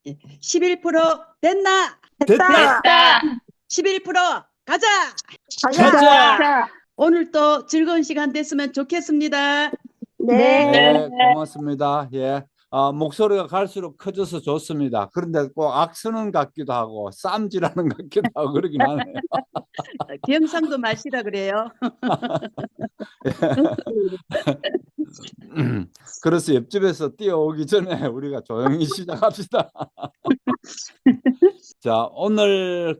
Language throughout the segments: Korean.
11% 됐나? 됐다. 됐다. 11% 가자. 가자. 오늘 또 즐거운 시간 됐으면 좋겠습니다. 네. 네. 고맙습니다. 예. 목소리가 갈수록 커져서 좋습니다. 그런데 꼭 악쓰는 같기도 하고 쌈질하는 같기도 하고 그러긴 하네요. 경상도 맛이라 그래요. 그래서 옆집에서 뛰어오기 전에 우리가 조용히 시작합시다. 자, 오늘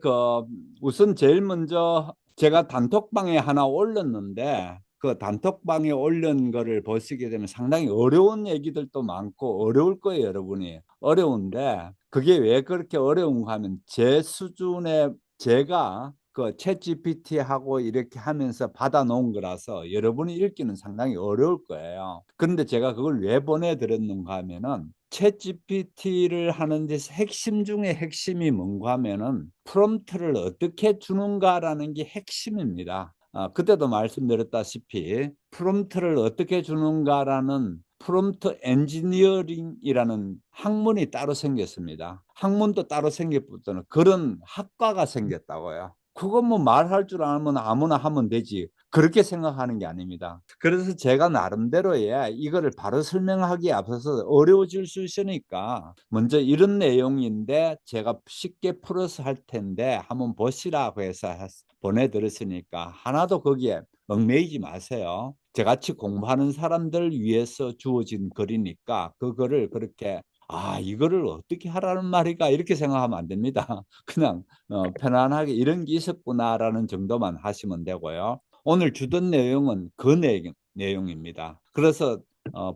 우선 제일 먼저 제가 단톡방에 하나 올렸는데 그 단톡방에 올린 거를 보시게 되면 상당히 어려운 얘기들도 많고 어려울 거예요, 여러분이. 어려운데 그게 왜 그렇게 어려운가 하면 제 수준의 제가 그 챗GPT하고 이렇게 하면서 받아놓은 거라서 여러분이 읽기는 상당히 어려울 거예요. 그런데 제가 그걸 왜 보내드렸는가 하면은 챗GPT를 하는 데서 핵심 중에 핵심이 뭔가 하면은 프롬프트를 어떻게 주는가라는 게 핵심입니다. 그때도 말씀드렸다시피 프롬프트를 어떻게 주는가라는 프롬프트 엔지니어링이라는 학문이 따로 생겼습니다. 학문도 따로 생겼부터는 그런 학과가 생겼다고요. 그건 뭐 말할 줄 알면 아무나 하면 되지. 그렇게 생각하는 게 아닙니다. 그래서 제가 나름대로의 이거를 바로 설명하기에 앞서서 어려워질 수 있으니까 먼저 이런 내용인데 제가 쉽게 풀어서 할 텐데 한번 보시라고 해서 보내드렸으니까 하나도 거기에 얽매이지 마세요. 저같이 공부하는 사람들 위해서 주어진 글이니까 그거를 그렇게 이거를 어떻게 하라는 말이가 이렇게 생각하면 안 됩니다. 그냥 편안하게 이런 게 있었구나라는 정도만 하시면 되고요. 오늘 주던 내용은 그 내용입니다. 그래서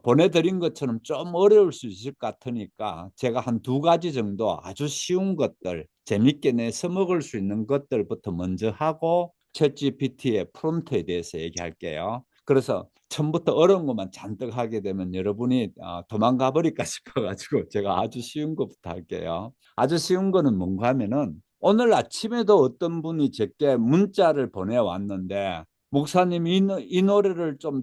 보내드린 것처럼 좀 어려울 수 있을 것 같으니까 제가 한 2가지 정도 아주 쉬운 것들, 재밌게 내서 먹을 수 있는 것들부터 먼저 하고 챗GPT의 프롬프트에 대해서 얘기할게요. 그래서 처음부터 어려운 것만 잔뜩 하게 되면 여러분이 도망가 버릴까 싶어가지고 제가 아주 쉬운 것부터 할게요. 아주 쉬운 거는 뭔가 하면은 오늘 아침에도 어떤 분이 제게 문자를 보내왔는데 목사님 이 노래를 좀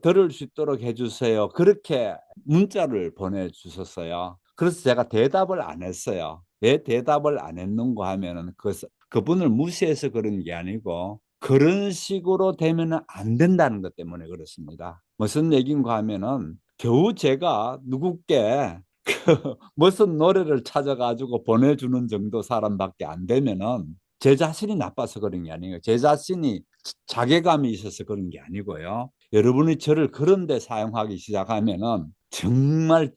들을 수 있도록 해주세요. 그렇게 문자를 보내주셨어요. 그래서 제가 대답을 안 했어요. 왜 대답을 안 했는가 하면은 그분을 무시해서 그런 게 아니고 그런 식으로 되면 안 된다는 것 때문에 그렇습니다. 무슨 얘기인가 하면은 겨우 제가 누구께 무슨 노래를 찾아가지고 보내주는 정도 사람밖에 안 되면은 제 자신이 나빠서 그런 게 아니에요. 제 자신이 자괴감이 있어서 그런 게 아니고요. 여러분이 저를 그런 데 사용하기 시작하면은 정말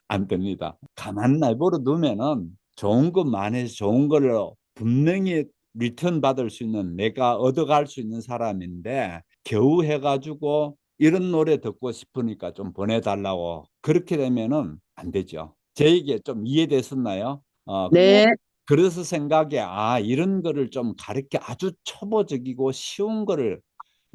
안 됩니다. 가만 내버려 두면은 좋은 것만 해서 좋은 걸로 분명히 리턴 받을 수 있는 내가 얻어갈 수 있는 사람인데 겨우 해가지고 이런 노래 듣고 싶으니까 좀 보내달라고 그렇게 되면은 안 되죠. 제 얘기 좀 이해됐었나요? 네. 그래서 생각에 이런 거를 좀 가르쳐 아주 초보적이고 쉬운 거를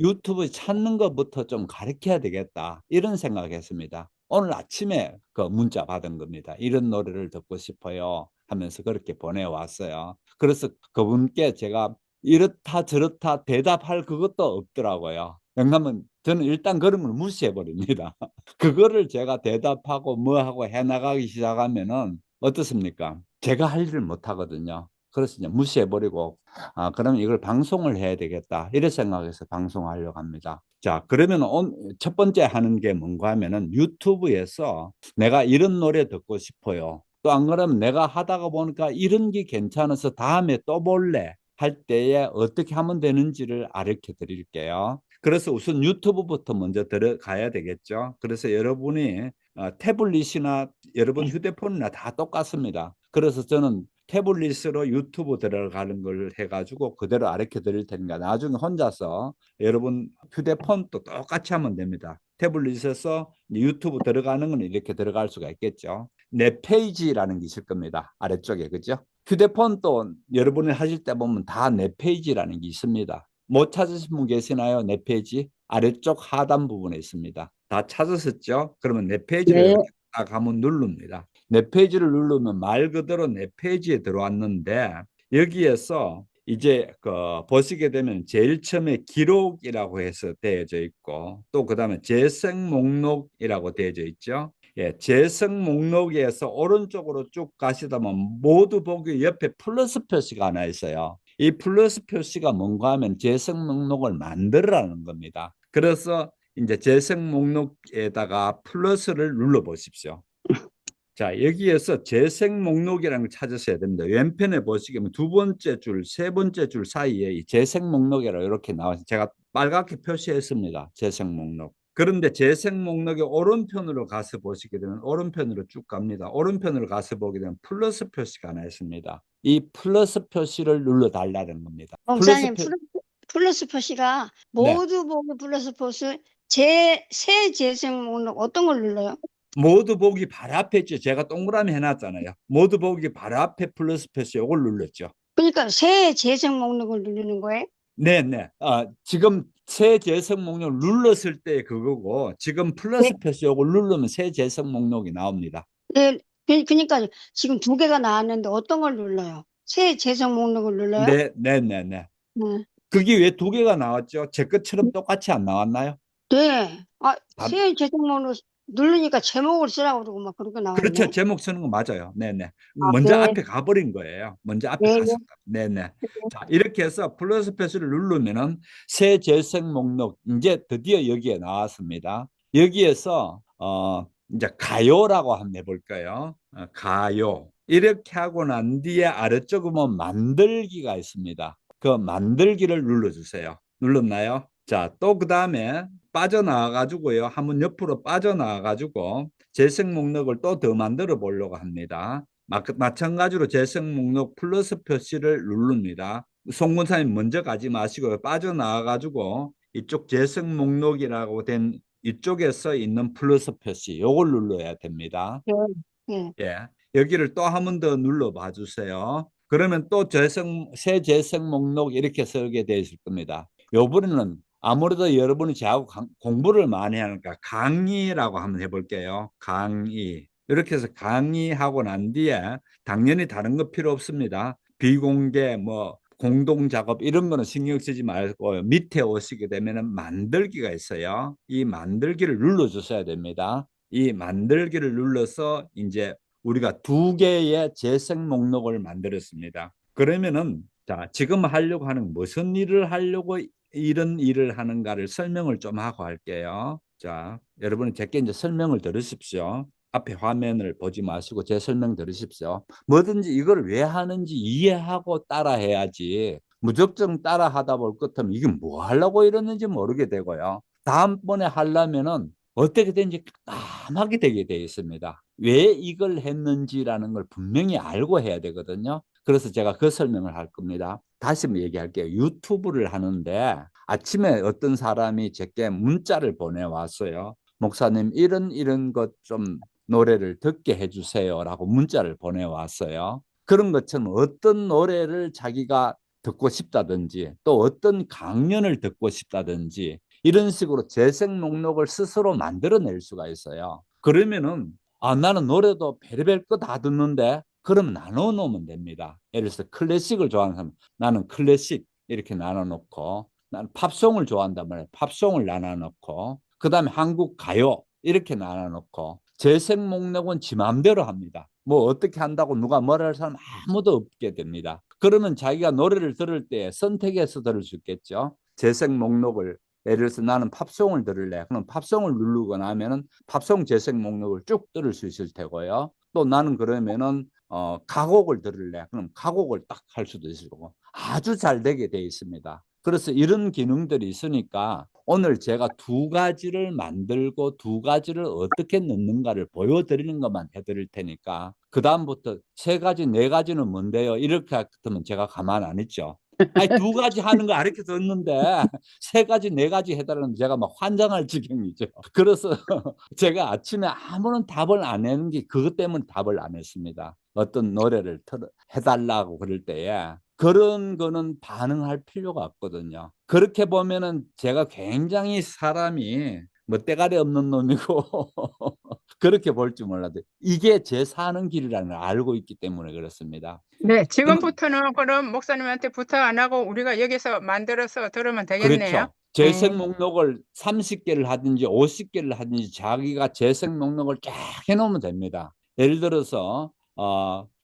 유튜브 찾는 것부터 좀 가르쳐야 되겠다 이런 생각했습니다. 오늘 아침에 그 문자 받은 겁니다. 이런 노래를 듣고 싶어요 하면서 그렇게 보내왔어요. 그래서 그분께 제가 이렇다 저렇다 대답할 그것도 없더라고요. 왜냐하면 저는 일단 그런 걸 무시해 버립니다. 그거를 제가 대답하고 뭐하고 해나가기 시작하면은 어떻습니까? 제가 할 일을 못 하거든요. 그래서 이제 무시해 버리고 그러면 이걸 방송을 해야 되겠다 이런 생각해서 방송하려고 합니다. 자, 그러면 첫 번째 하는 게 뭔가 하면은 유튜브에서 내가 이런 노래 듣고 싶어요. 또 안 그러면 내가 하다가 보니까 이런 게 괜찮아서 다음에 또 볼래 할 때에 어떻게 하면 되는지를 가르쳐 드릴게요. 그래서 우선 유튜브부터 먼저 들어가야 되겠죠. 그래서 여러분이 태블릿이나 여러분 휴대폰이나 다 똑같습니다. 그래서 저는 태블릿으로 유튜브 들어가는 걸 해가지고 그대로 가르쳐 드릴 테니까 나중에 혼자서 여러분 휴대폰도 똑같이 하면 됩니다. 태블릿에서 유튜브 들어가는 건 이렇게 들어갈 수가 있겠죠. 내 페이지라는 게 있을 겁니다. 아래쪽에 그죠? 휴대폰도 여러분이 하실 때 보면 다 내 페이지라는 게 있습니다. 못 찾으신 분 계시나요? 내 페이지 아래쪽 하단 부분에 있습니다. 다 찾으셨죠? 그러면 내 페이지를 네. 이렇게 딱 한번 누릅니다. 내 페이지를 누르면 말 그대로 내 페이지에 들어왔는데 여기에서 이제 보시게 되면 제일 처음에 기록이라고 해서 되어져 있고 또 그다음에 재생 목록이라고 되어져 있죠. 예, 재생 목록에서 오른쪽으로 쭉 가시다 보면 모두 보기 옆에 플러스 표시가 하나 있어요. 이 플러스 표시가 뭔가 하면 재생 목록을 만들라는 겁니다. 그래서 이제 재생 목록에다가 플러스를 눌러 보십시오. 자, 여기에서 재생 목록이라는 걸 찾으셔야 됩니다. 왼편에 보시면 두 번째 줄, 세 번째 줄 사이에 이 재생 목록이라고 이렇게 나와서 제가 빨갛게 표시했습니다. 재생 목록. 그런데 재생 목록의 오른편으로 가서 보시게 되면 오른편으로 쭉 갑니다. 오른편으로 가서 보게 되면 플러스 표시가 하나 있습니다. 이 플러스 표시를 눌러 달라는 겁니다. 목사님, 플러스 표시가 네. 모두 보기 플러스 표시 새 재생 목록 어떤 걸 눌러요? 모두 보기 바로 앞에 있죠. 제가 동그라미 해놨잖아요. 모두 보기 바로 앞에 플러스 표시 이걸 눌렀죠. 그러니까 새 재생 목록을 누르는 거예요? 네네. 지금 새 재생 목록 눌렀을 때 그거고 지금 플러스 네. 표시 이걸 누르면 새 재생 목록이 나옵니다. 네, 그러니까 지금 두 개가 나왔는데 어떤 걸 눌러요? 새 재생 목록을 눌러요? 네네네네. 네. 그게 왜 두 개가 나왔죠? 제 것처럼 똑같이 안 나왔나요? 네. 새 재생 목록 누르니까 제목을 쓰라고 그러고 막 그렇게 나왔네. 그렇죠. 제목 쓰는 거 맞아요. 네네. 먼저 네. 앞에 가버린 거예요. 먼저 앞에 네. 갔었다. 네네. 자, 이렇게 해서 플러스 표시를 누르면은 새 재생 목록 이제 드디어 여기에 나왔습니다. 여기에서 이제 가요라고 한번 해볼까요? 가요. 이렇게 하고 난 뒤에 아래쪽에 보면 만들기가 있습니다. 그 만들기를 눌러주세요. 눌렀나요? 자, 또 그 다음에 빠져나와 가지고요. 한번 옆으로 빠져나와 가지고 재생 목록을 또 더 만들어 보려고 합니다. 마찬가지로 재생 목록 플러스 표시를 누릅니다. 송군사님 먼저 가지 마시고 빠져나와 가지고 이쪽 재생 목록이라고 된 이쪽에서 있는 플러스 표시 요걸 눌러야 됩니다. 네. 예, 여기를 또 한 번 더 눌러 봐 주세요. 그러면 또 새 재생 목록 이렇게 쓰게 되어 있을 겁니다. 요번에는 아무래도 여러분이 저하고 공부를 많이 하니까 강의라고 한번 해볼게요. 강의. 이렇게 해서 강의하고 난 뒤에 당연히 다른 거 필요 없습니다. 비공개, 뭐, 공동 작업 이런 거는 신경 쓰지 말고 밑에 오시게 되면 만들기가 있어요. 이 만들기를 눌러 주셔야 됩니다. 이 만들기를 눌러서 이제 우리가 두 개의 재생 목록을 만들었습니다. 그러면은 자, 지금 하려고 하는 무슨 일을 하려고 이런 일을 하는가를 설명을 좀 하고 할게요. 자, 여러분은 제게 이제 설명을 들으십시오. 앞에 화면을 보지 마시고 제 설명 들으십시오. 뭐든지 이걸 왜 하는지 이해하고 따라 해야지 무작정 따라 하다 볼 것 같으면 이게 뭐 하려고 이러는지 모르게 되고요. 다음번에 하려면은 어떻게 된지 까맣게 되게 되어 있습니다. 왜 이걸 했는지라는 걸 분명히 알고 해야 되거든요. 그래서 제가 그 설명을 할 겁니다. 다시 한번 얘기할게요. 유튜브를 하는데 아침에 어떤 사람이 제게 문자를 보내왔어요. 목사님 이런 것 좀 노래를 듣게 해주세요라고 문자를 보내왔어요. 그런 것처럼 어떤 노래를 자기가 듣고 싶다든지 또 어떤 강연을 듣고 싶다든지 이런 식으로 재생 목록을 스스로 만들어낼 수가 있어요. 그러면은 나는 노래도 별의별 거 다 듣는데 그럼 나눠 놓으면 됩니다. 예를 들어서 클래식을 좋아하는 사람 나는 클래식 이렇게 나눠 놓고 나는 팝송을 좋아한다면 팝송을 나눠 놓고 그다음에 한국 가요 이렇게 나눠 놓고 재생 목록은 지 마음대로 합니다. 뭐 어떻게 한다고 누가 뭐라 할 사람 아무도 없게 됩니다. 그러면 자기가 노래를 들을 때 선택해서 들을 수 있겠죠. 재생 목록을 예를 들어서 나는 팝송을 들을래. 그럼 팝송을 누르고 나면은 팝송 재생 목록을 쭉 들을 수 있을 테고요. 또 나는 그러면은 가곡을 들을래. 그럼 가곡을 딱 할 수도 있을 거고 아주 잘 되게 돼 있습니다. 그래서 이런 기능들이 있으니까 오늘 제가 두 가지를 만들고 두 가지를 어떻게 넣는가를 보여드리는 것만 해드릴 테니까 그 다음부터 세 가지 네 가지는 뭔데요? 이렇게 하면 제가 가만 안 있죠. 아니 두 가지 하는 거 가르쳐 줬는데 세 가지 네 가지 해달라는 제가 막 환장할 지경이죠. 그래서 제가 아침에 아무런 답을 안 했는 게 그것 때문에 답을 안 했습니다. 어떤 노래를 해달라고 그럴 때에 그런 거는 반응할 필요가 없거든요. 그렇게 보면은 제가 굉장히 사람이 뭐 때가리 없는 놈이고 그렇게 볼 줄 몰라도 이게 제 사는 길이라는 걸 알고 있기 때문에 그렇습니다. 네, 지금부터는 그럼 목사님한테 부탁 안 하고 우리가 여기서 만들어서 들으면 되겠네요. 그렇죠. 재생 목록을 30개를 하든지 50개를 하든지 자기가 재생 목록을 쫙 해놓으면 됩니다. 예를 들어서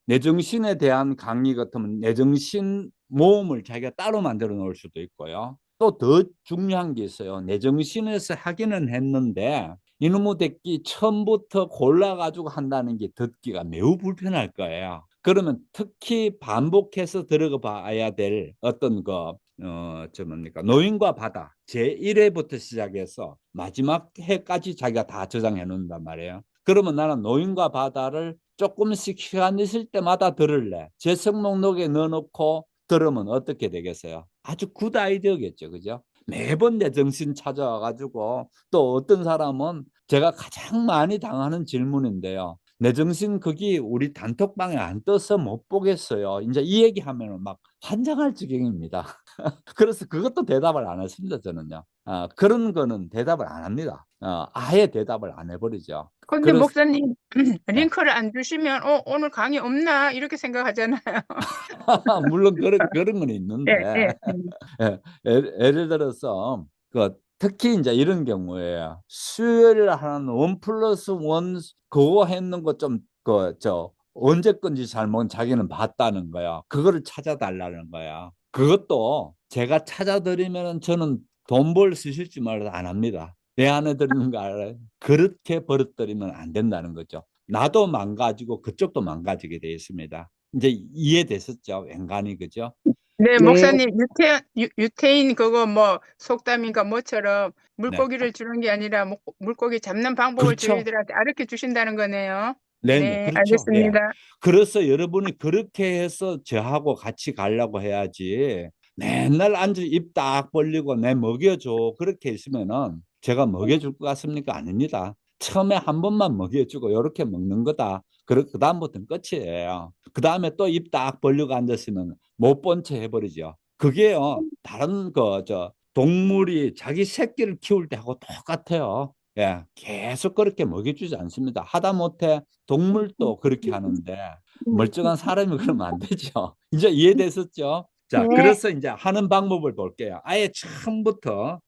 내 정신에 대한 강의 같으면 내 정신 모음을 자기가 따로 만들어 놓을 수도 있고요. 또 더 중요한 게 있어요. 내 정신에서 하기는 했는데 이놈의 듣기 처음부터 골라가지고 한다는 게 듣기가 매우 불편할 거예요. 그러면 특히 반복해서 들어가 봐야 될 어떤 뭡니까? 노인과 바다 제1회부터 시작해서 마지막 회까지 자기가 다 저장해 놓는단 말이에요. 그러면 나는 노인과 바다를 조금씩 시간 있을 때마다 들을래. 재생 목록에 넣어놓고 들으면 어떻게 되겠어요? 아주 굿 아이디어겠죠. 그죠? 매번 내 정신 찾아와가지고 또 어떤 사람은 제가 가장 많이 당하는 질문인데요. 내 정신 거기 우리 단톡방에 안 떠서 못 보겠어요. 이제 이 얘기하면 막 환장할 지경입니다. 그래서 그것도 대답을 안 했습니다. 저는요. 그런 거는 대답을 안 합니다. 아예 대답을 안 해버리죠. 근데 그래서 목사님 네. 링크를 안 주시면 오늘 강의 없나 이렇게 생각하잖아요. 물론 그런 건 있는데 예. 예를 들어서 특히 이제 이런 경우에 수요일 하는 1+1 그거 했는 거 좀 언제 건지 잘못 자기는 봤다는 거야. 그거를 찾아달라는 거야. 그것도 제가 찾아드리면 저는 돈 벌 쓰실지 말아도 안 합니다. 내 안에 들는 거 알아요? 그렇게 버릇들이면 안 된다는 거죠. 나도 망가지고 그쪽도 망가지게 되어 있습니다. 이제 이해됐었죠? 웬간히 그죠? 네, 네. 목사님 유태인 그거 뭐 속담인가 뭐처럼 네. 물고기를 주는 게 아니라 물고기 잡는 방법을 그렇죠. 저희들한테 가르쳐 주신다는 거네요. 네, 네, 그렇죠. 예. 알겠습니다. 그래서 여러분이 그렇게 해서 저하고 같이 가려고 해야지 맨날 앉아 입 딱 벌리고 내 먹여줘 그렇게 있으면은 제가 먹여줄 것 같습니까? 아닙니다. 처음에 한 번만 먹여주고 이렇게 먹는 거다. 그 다음부터는 끝이에요. 그 다음에 또 입 딱 벌리고 앉았으면 못 본 채 해버리죠. 그게요 다른 동물이 자기 새끼를 키울 때하고 똑같아요. 예, 계속 그렇게 먹여주지 않습니다. 하다못해 동물도 그렇게 하는데 멀쩡한 사람이 그러면 안 되죠. 이제 이해됐었죠? 자, 네. 그래서 이제 하는 방법을 볼게요. 아예 처음부터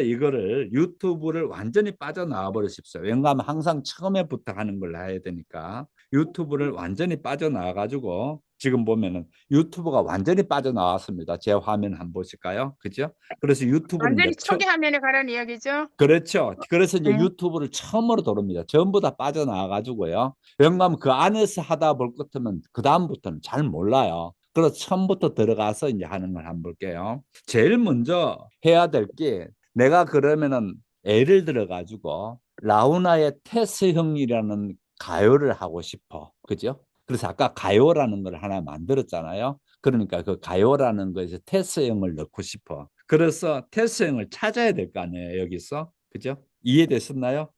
이거를 유튜브를 완전히 빠져나와 버리십시오. 왜냐하면 항상 처음에부터 하는 걸 해야 되니까 유튜브를 완전히 빠져나와 가지고 지금 보면은 유튜브가 완전히 빠져나왔습니다. 제 화면 한번 보실까요? 그죠? 그래서 유튜브를 완전히 이제 초기 화면에 가라는 이야기죠. 그렇죠. 그래서 이제 네. 유튜브를 처음으로 들어옵니다. 전부 다 빠져나와 가지고요. 왜냐하면 그 안에서 하다 볼 것 같으면 그 다음부터는 잘 몰라요. 그래서 처음부터 들어가서 이제 하는 걸 한번 볼게요. 제일 먼저 해야 될 게 내가 그러면은 예를 들어 가지고 라우나의 테스형이라는 가요를 하고 싶어. 그죠? 그래서 아까 가요라는 걸 하나 만들었잖아요. 그러니까 그 가요라는 거에서 테스형을 넣고 싶어. 그래서 테스형을 찾아야 될 거 아니에요, 여기서. 그죠? 이해됐었나요?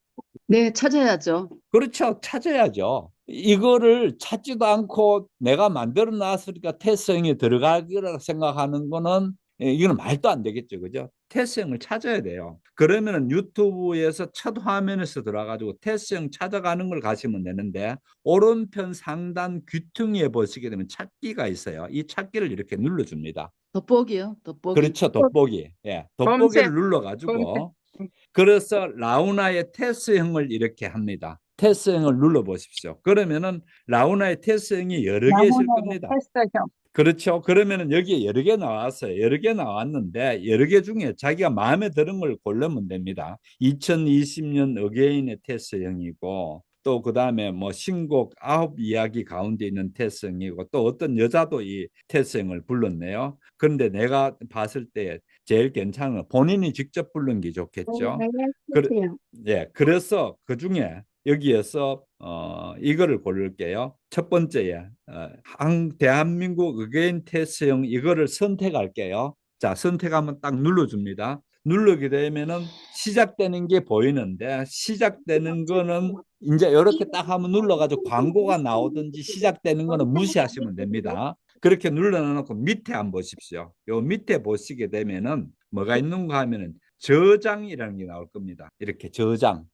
네, 찾아야죠. 그렇죠. 찾아야죠. 이거를 찾지도 않고 내가 만들어 놨으니까 테스형이 들어가기라 생각하는 거는 이거는 말도 안 되겠죠. 그죠? 테스형을 찾아야 돼요. 그러면은 유튜브에서 첫 화면에서 들어가지고 테스형 찾아가는 걸 가시면 되는데 오른편 상단 귀퉁이에 보시게 되면 찾기가 있어요. 이 찾기를 이렇게 눌러줍니다. 돋보기요, 돋보기. 그렇죠. 돋보기. 예. 돋보기를 검색. 눌러가지고 그래서 라우나의 테스형을 이렇게 합니다. 테스형을 눌러 보십시오. 그러면은 라우나의 테스형이 여러 개 있을 겁니다. 테스트형. 그렇죠. 그러면은 여기에 여러 개 나왔어요. 여러 개 나왔는데 여러 개 중에 자기가 마음에 드는 걸 고르면 됩니다. 2020년 어게인의 테스형이고 또 그다음에 뭐 신곡 9이야기 가운데 있는 테스형이고 또 어떤 여자도 이 테스형을 불렀네요. 그런데 내가 봤을 때 제일 괜찮은 건 본인이 직접 부른 게 좋겠죠. 그래서 그 중에 여기에서 이거를 고를게요. 첫 번째에 대한민국 의견 테스형 이거를 선택할게요. 자, 선택하면 딱 눌러줍니다. 누르게 되면은 시작되는 게 보이는데 시작되는 거는 이제 이렇게 딱 한번 눌러가지고 광고가 나오든지 시작되는 거는 무시하시면 됩니다. 그렇게 눌러놓고 밑에 한번 보십시오. 요 밑에 보시게 되면은 뭐가 있는가 하면은 저장이라는 게 나올 겁니다. 이렇게 저장.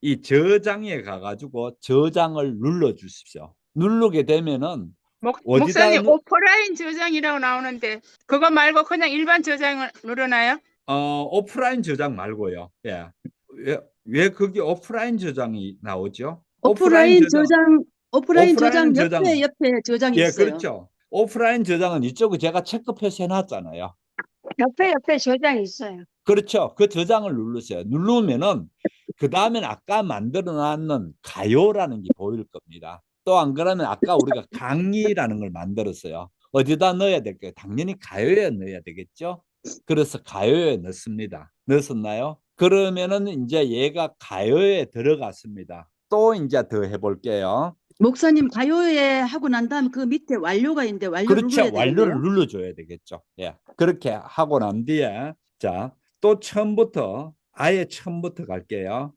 이 저장에 가가지고 저장을 눌러 주십시오. 누르게 되면은 어디다 목사님 오프라인 저장이라고 나오는데 그거 말고 그냥 일반 저장을 누르나요? 오프라인 저장 말고요. 예. 왜 그게 오프라인 저장이 나오죠? 오프라인 저장, 오프라인 오프라인 저장 저장은 옆에 저장이 예, 있어요. 그렇죠. 오프라인 저장은 이쪽에 제가 체크 표시해 놨잖아요. 옆에 저장이 있어요. 그렇죠. 그 저장을 누르세요. 누르면은 그 다음엔 아까 만들어 놨는 가요라는 게 보일 겁니다. 또 안 그러면 아까 우리가 강의라는 걸 만들었어요. 어디다 넣어야 될까요? 당연히 가요에 넣어야 되겠죠. 그래서 가요에 넣습니다. 넣었나요? 그러면은 이제 얘가 가요에 들어갔습니다. 또 이제 더 해볼게요. 목사님, 가요에 하고 난 다음 그 밑에 완료가 있는데 완료 그렇죠. 눌러야 완료를 되겠네요. 눌러줘야 되겠죠. 예. 그렇게 하고 난 뒤에 자, 또 처음부터 아예 처음부터 갈게요.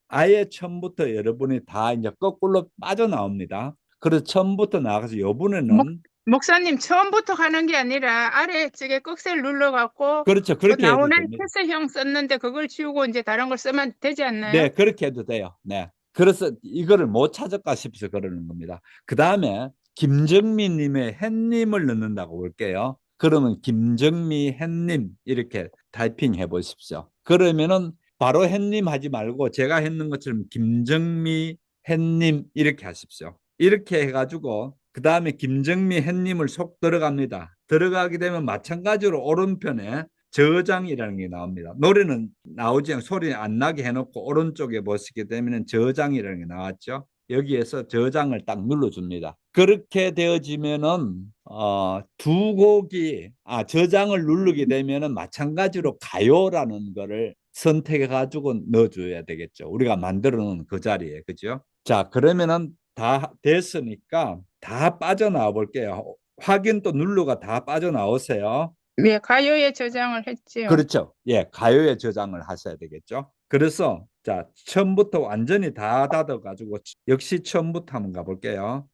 아예 처음부터 여러분이 다 이제 거꾸로 빠져나옵니다. 그래서 처음부터 나가서 요번에는 목사님 처음부터 하는 게 아니라 아래쪽에 꺽쇠를 눌러갖고 그렇죠. 그 그렇게 해도 나오는 됩니다. 캐스형 썼는데 그걸 지우고 이제 다른 걸 쓰면 되지 않나요? 네, 그렇게 해도 돼요. 네. 그래서 이거를 못 찾을까 싶어서 그러는 겁니다. 그 다음에 김정미 님의 햇님을 넣는다고 볼게요. 그러면 김정미 햇님 이렇게 타이핑 해 보십시오. 그러면은 바로 햇님 하지 말고 제가 했는 것처럼 김정미 햇님 이렇게 하십시오. 이렇게 해가지고 그 다음에 김정미 햇님을 속 들어갑니다. 들어가게 되면 마찬가지로 오른편에 저장이라는 게 나옵니다. 노래는 나오지 않고 소리 안 나게 해놓고 오른쪽에 보시게 되면 저장이라는 게 나왔죠. 여기에서 저장을 딱 눌러줍니다. 그렇게 되어지면은 두 곡이 저장을 누르게 되면은 마찬가지로 가요라는 거를 선택해 가지고 넣어줘야 되겠죠. 우리가 만들어 놓은 그 자리에, 그죠? 자, 그러면은 다 됐으니까 다 빠져나와 볼게요. 확인 또 눌러가 다 빠져나오세요. 예, 가요에 저장을 했지요. 그렇죠. 예, 가요에 저장을 하셔야 되겠죠. 그래서 자, 처음부터 완전히 다 닫아가지고 역시 처음부터 한번 가볼게요.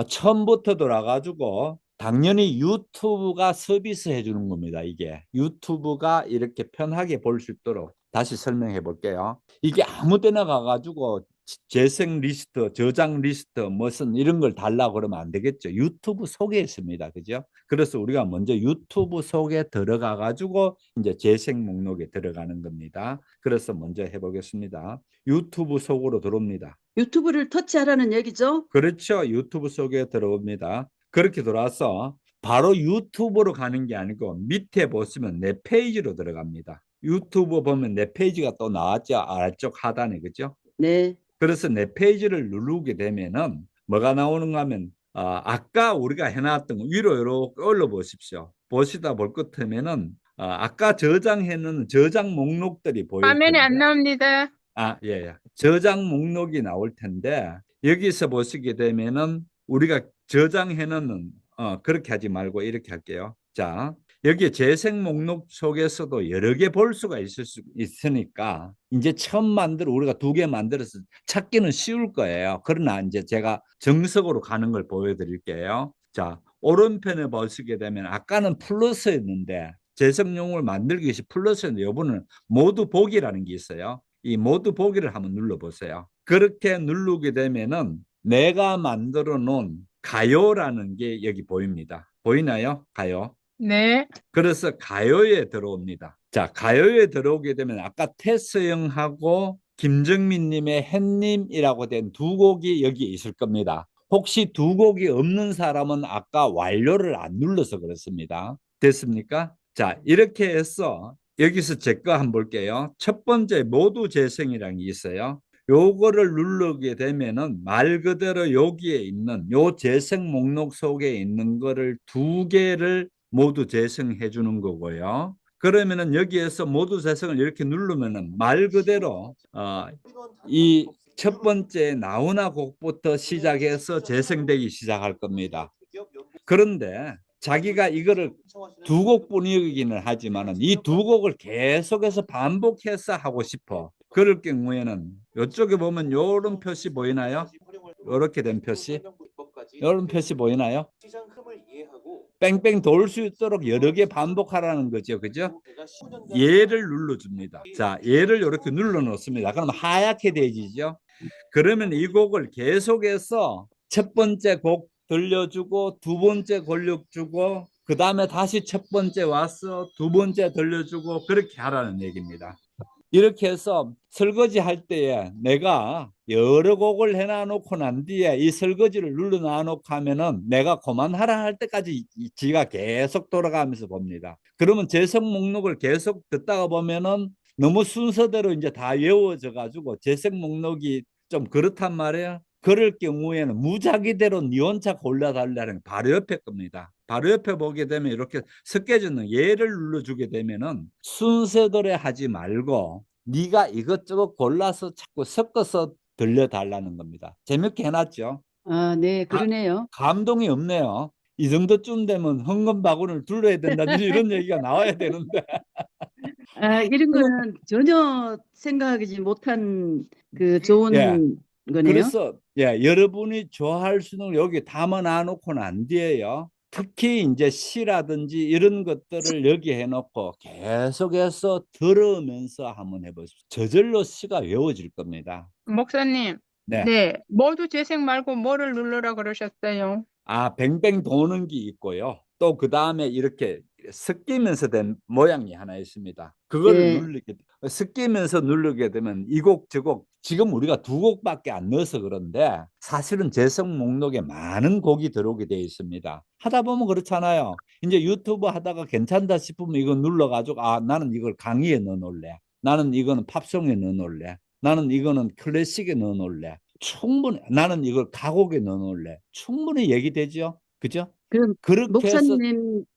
처음부터 돌아가지고 당연히 유튜브가 서비스 해주는 겁니다. 이게 유튜브가 이렇게 편하게 볼 수 있도록 다시 설명해 볼게요. 이게 아무 데나 가가지고 재생 리스트, 저장 리스트, 무슨 이런 걸 달라고 그러면 안 되겠죠. 유튜브 속에 있습니다. 그죠? 그래서 우리가 먼저 유튜브 속에 들어가 가지고 이제 재생 목록에 들어가는 겁니다. 그래서 먼저 해보겠습니다. 유튜브 속으로 들어옵니다. 유튜브를 터치하라는 얘기죠. 그렇죠. 유튜브 속에 들어옵니다. 그렇게 들어와서 바로 유튜브로 가는 게 아니고 밑에 보시면 내 페이지로 들어갑니다. 유튜브 보면 내 페이지가 또 나왔죠. 아래쪽 하단에, 그죠? 네. 그래서 내 페이지를 누르게 되면은 뭐가 나오는가 하면 아까 우리가 해놨던 거 위로 이렇게 올려 보십시오. 보시다 볼 것 같으면은 아까 저장해놓은 저장 목록들이 보일 화면에 안 텐데 나옵니다. 예, 예. 저장 목록이 나올 텐데 여기서 보시게 되면은 우리가 저장해놓는 그렇게 하지 말고 이렇게 할게요. 자, 여기 재생 목록 속에서도 여러 개 볼 수가 있으니까 이제 처음 우리가 2개 만들어서 찾기는 쉬울 거예요. 그러나 이제 제가 정석으로 가는 걸 보여드릴게요. 자, 오른편에 보시게 되면 아까는 플러스였는데 재생용을 만들기 위해서 플러스였는데 이번에는 모두 보기라는 게 있어요. 이 모두 보기를 한번 눌러보세요. 그렇게 누르게 되면은 내가 만들어 놓은 가요라는 게 여기 보입니다. 보이나요? 가요. 네. 그래서 가요에 들어옵니다. 자, 가요에 들어오게 되면 아까 테스형하고 김정민 님의 햇님이라고 된 2곡이 여기 있을 겁니다. 혹시 2곡이 없는 사람은 아까 완료를 안 눌러서 그렇습니다. 됐습니까? 자, 이렇게 해서 여기서 제 거 한번 볼게요. 첫 번째 모두 재생이라는 게 있어요. 요거를 누르게 되면은 말 그대로 여기에 있는 요 재생 목록 속에 있는 거를 2개를 모두 재생해 주는 거고요. 그러면은 여기에서 모두 재생을 이렇게 누르면은 말 그대로 이 첫 번째 나훈아 곡부터 시작해서 재생되기 시작할 겁니다. 그런데 자기가 이거를 2곡뿐이기는 하지만은 이 2곡을 계속해서 반복해서 하고 싶어. 그럴 경우에는 이쪽에 보면 요런 표시 보이나요? 이렇게 된 표시. 이런 표시 보이나요? 뺑뺑 돌 수 있도록 여러 개 반복하라는 거죠. 그죠? 얘를 눌러줍니다. 자, 얘를 이렇게 눌러 놓습니다. 그럼 하얗게 되지죠. 그러면 이 곡을 계속해서 첫 번째 곡 들려주고 두 번째 권력 주고 그 다음에 다시 첫 번째 와서 두 번째 들려주고 그렇게 하라는 얘기입니다. 이렇게 해서 설거지 할 때에 내가 여러 곡을 해놔놓고 난 뒤에 이 설거지를 눌러놔놓고 하면은 내가 그만하라 할 때까지 지가 계속 돌아가면서 봅니다. 그러면 재생 목록을 계속 듣다가 보면은 너무 순서대로 이제 다 외워져 가지고 재생 목록이 좀 그렇단 말이에요. 그럴 경우에는 무작위대로 니 혼자 골라달라는 바로 옆에 겁니다. 바로 옆에 보게 되면 이렇게 섞여지는 얘를 눌러주게 되면은 순서대로 하지 말고 네가 이것저것 골라서 자꾸 섞어서 들려달라는 겁니다. 재밌게 해놨죠? 아, 네, 그러네요. 감동이 없네요. 이 정도쯤 되면 헌금바구니를 둘러야 된다든지 이런 얘기가 나와야 되는데. 아, 이런 거는 전혀 생각하지 못한 그 예. 좋은 거네요. 그래서 여러분이 좋아할 수는 여기 담아 놓고 난 뒤에요. 특히 이제 시라든지 이런 것들을 여기 해놓고 계속해서 들으면서 한번 해보십시오. 저절로 시가 외워질 겁니다. 목사님, 네. 네, 모두 재생 말고 뭐를 누르라 그러셨어요? 뱅뱅 도는 게 있고요. 또 그 다음에 이렇게 섞이면서 된 모양이 하나 있습니다. 그거를 네. 섞이면서 누르게 되면 이 곡, 저 곡, 지금 우리가 두 곡밖에 안 넣어서 그런데 사실은 재생 목록에 많은 곡이 들어오게 되어 있습니다. 하다 보면 그렇잖아요. 이제 유튜브 하다가 괜찮다 싶으면 이거 눌러가지고, 나는 이걸 강의에 넣어놓을래. 나는 이거는 팝송에 넣어놓을래. 나는 이거는 클래식에 넣어놓을래. 충분히 나는 이걸 가곡에 넣어놓을래. 충분히 얘기되죠. 그죠? 그럼 그렇게 해서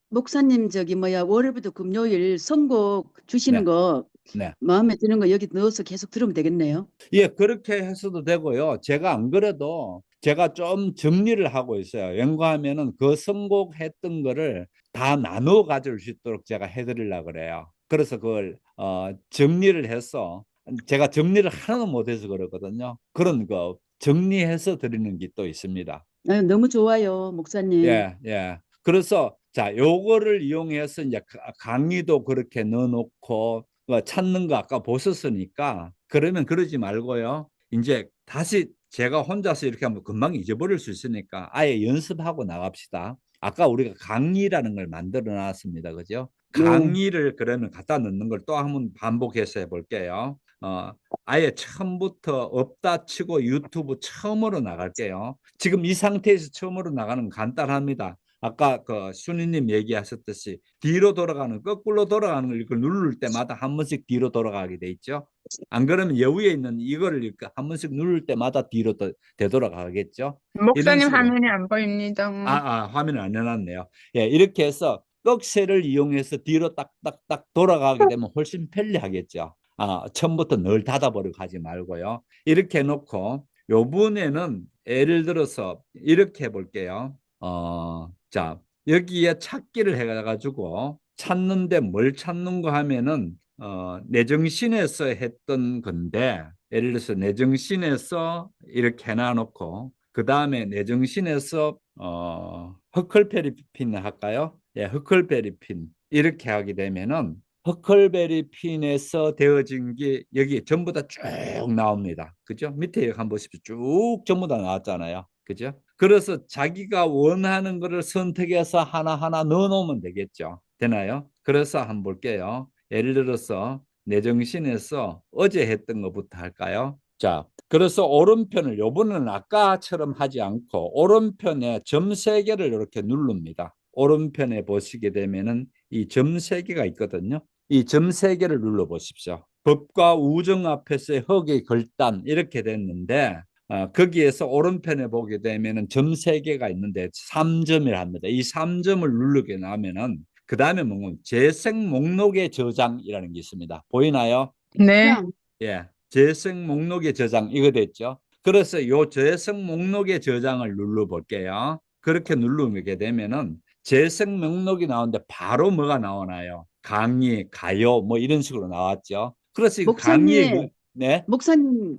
목사님 저기 뭐야 월요일부터 금요일 선곡 주시는 네, 거 네. 마음에 드는 거 여기 넣어서 계속 들으면 되겠네요. 예, 그렇게 해서도 되고요. 제가 안 그래도 제가 좀 정리를 하고 있어요. 왠가하면은 그 선곡했던 거를 다 나누어 가질 수 있도록 제가 해드리려고 그래요. 그래서 그걸 정리를 해서 제가 정리를 하나도 못해서 그러거든요. 그런 거 정리해서 드리는 게 또 있습니다. 아, 너무 좋아요, 목사님. 예, 예. 그래서 자, 요거를 이용해서 이제 강의도 그렇게 넣어놓고 찾는 거 아까 보셨으니까 그러면 그러지 말고요. 이제 다시 제가 혼자서 이렇게 하면 금방 잊어버릴 수 있으니까 아예 연습하고 나갑시다. 아까 우리가 강의라는 걸 만들어 놨습니다. 그죠? 네. 강의를 그러면 갖다 넣는 걸 또 한번 반복해서 해볼게요. 아예 처음부터 없다 치고 유튜브 처음으로 나갈게요. 지금 이 상태에서 처음으로 나가는 건 간단합니다. 아까 그 순이님 얘기하셨듯이 뒤로 돌아가는 거꾸로 돌아가는 걸 이걸 누를 때마다 한 번씩 뒤로 돌아가게 돼 있죠. 안 그러면 여기에 있는 이거를 한 번씩 누를 때마다 뒤로 되돌아가겠죠. 이런 목사님 식으로. 화면이 안 보입니다. 화면을 안 해놨네요. 예, 이렇게 해서 꺽쇠를 이용해서 뒤로 딱딱딱 돌아가게 되면 훨씬 편리하겠죠. 처음부터 늘 닫아버리고 가지 말고요. 이렇게 해놓고 요번에는 예를 들어서 이렇게 해볼게요. 자, 여기에 찾기를 해가지고 찾는데 뭘 찾는 거 하면은 내 정신에서 했던 건데 예를 들어서 내 정신에서 이렇게 해놔놓고 그 다음에 내 정신에서 허클베리핀 할까요? 예, 허클베리핀 이렇게 하게 되면은 허클베리핀에서 되어진 게 여기 전부 다 쭉 나옵니다. 그죠? 밑에 여기 한번 보십시오. 쭉 전부 다 나왔잖아요. 그죠? 그래서 자기가 원하는 거를 선택해서 하나하나 넣어놓으면 되겠죠. 되나요? 그래서 한번 볼게요. 예를 들어서 내 정신에서 어제 했던 것부터 할까요? 자, 그래서 오른편을 요번에는 아까처럼 하지 않고 오른편에 점 3개를 이렇게 누릅니다. 오른편에 보시게 되면은 이 점 3개가 있거든요. 이 점 3개를 눌러 보십시오. 법과 우정 앞에서의 흑의 결단 이렇게 됐는데 거기에서 오른편에 보게 되면은 점 3개가 있는데 3점을 합니다. 이 3점을 누르게 나면은 그 다음에 뭐냐면 재생 목록의 저장이라는 게 있습니다. 보이나요? 네, 예, 재생 목록의 저장 이거 됐죠. 그래서 요 재생 목록의 저장을 눌러 볼게요. 그렇게 누르게 되면은 재생 목록이 나오는데 바로 뭐가 나오나요? 강의, 가요 뭐 이런 식으로 나왔죠. 그래서 이 강의 네, 목사님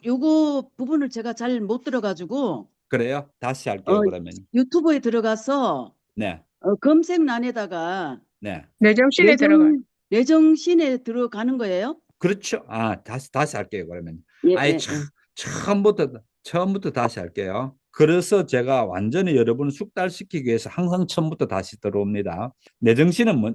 요거 부분을 제가 잘 못 들어가지고 그래요. 다시 할게요. 그러면 유튜브에 들어가서 네, 검색란에다가 네, 내 정신에 들어가. 내정신에 들어가는 거예요? 그렇죠. 다시 할게요. 그러면 예, 아예 예, 예. 처음부터 다시 할게요. 그래서 제가 완전히 여러분을 숙달시키기 위해서 항상 처음부터 다시 들어옵니다. 내 정신은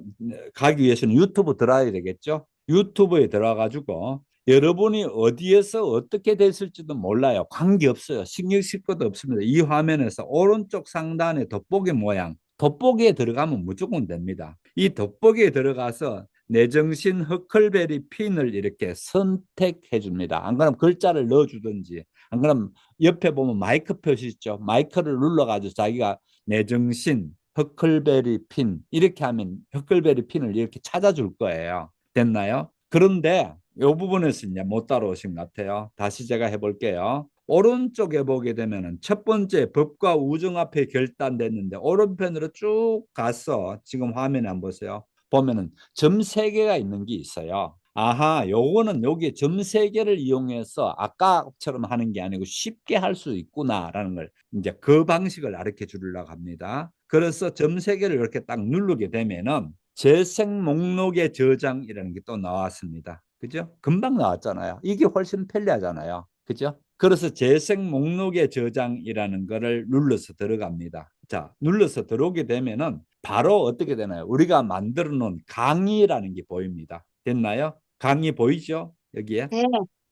가기 위해서는 유튜브 들어야 되겠죠. 유튜브에 들어가지고 여러분이 어디에서 어떻게 됐을지도 몰라요. 관계없어요. 신경 쓸 것도 없습니다. 이 화면에서 오른쪽 상단에 돋보기 모양, 돋보기에 들어가면 무조건 됩니다. 이 돋보기에 들어가서 내 정신 허클베리 핀을 이렇게 선택해 줍니다. 안 그러면 글자를 넣어 주든지, 안 그러면 옆에 보면 마이크 표시 있죠. 마이크를 눌러가지고 자기가 내 정신 허클베리 핀 이렇게 하면 허클베리 핀을 이렇게 찾아줄 거예요. 됐나요? 그런데 이 부분에서 이제 못 따라오신 것 같아요. 다시 제가 해볼게요. 오른쪽에 보게 되면은 첫 번째 법과 우정 앞에 결단됐는데 오른편으로 쭉 가서 지금 화면에 한번 보세요. 보면은 점 3개가 있는 게 있어요. 아하, 요거는 여기에 점 3개를 이용해서 아까처럼 하는 게 아니고 쉽게 할 수 있구나라는 걸 이제 그 방식을 가르쳐 주려고 합니다. 그래서 점 3개를 이렇게 딱 누르게 되면은 재생 목록의 저장이라는 게 또 나왔습니다. 그죠? 금방 나왔잖아요. 이게 훨씬 편리하잖아요. 그죠? 그래서 재생 목록의 저장이라는 거를 눌러서 들어갑니다. 자, 눌러서 들어오게 되면은 바로 어떻게 되나요? 우리가 만들어 놓은 강의라는 게 보입니다. 됐나요? 강의 보이죠? 여기에? 네.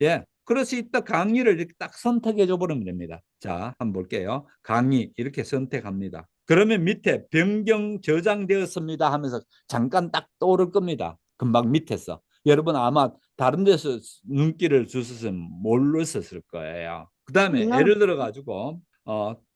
예. 그래서 이따 강의를 이렇게 딱 선택해 줘 버리면 됩니다. 자, 한번 볼게요. 강의 이렇게 선택합니다. 그러면 밑에 변경 저장되었습니다 하면서 잠깐 딱 떠오를 겁니다. 금방 밑에서. 여러분 아마 다른 데서 눈길을 주셨으면 모르셨을 거예요. 그 다음에 예를 들어 가지고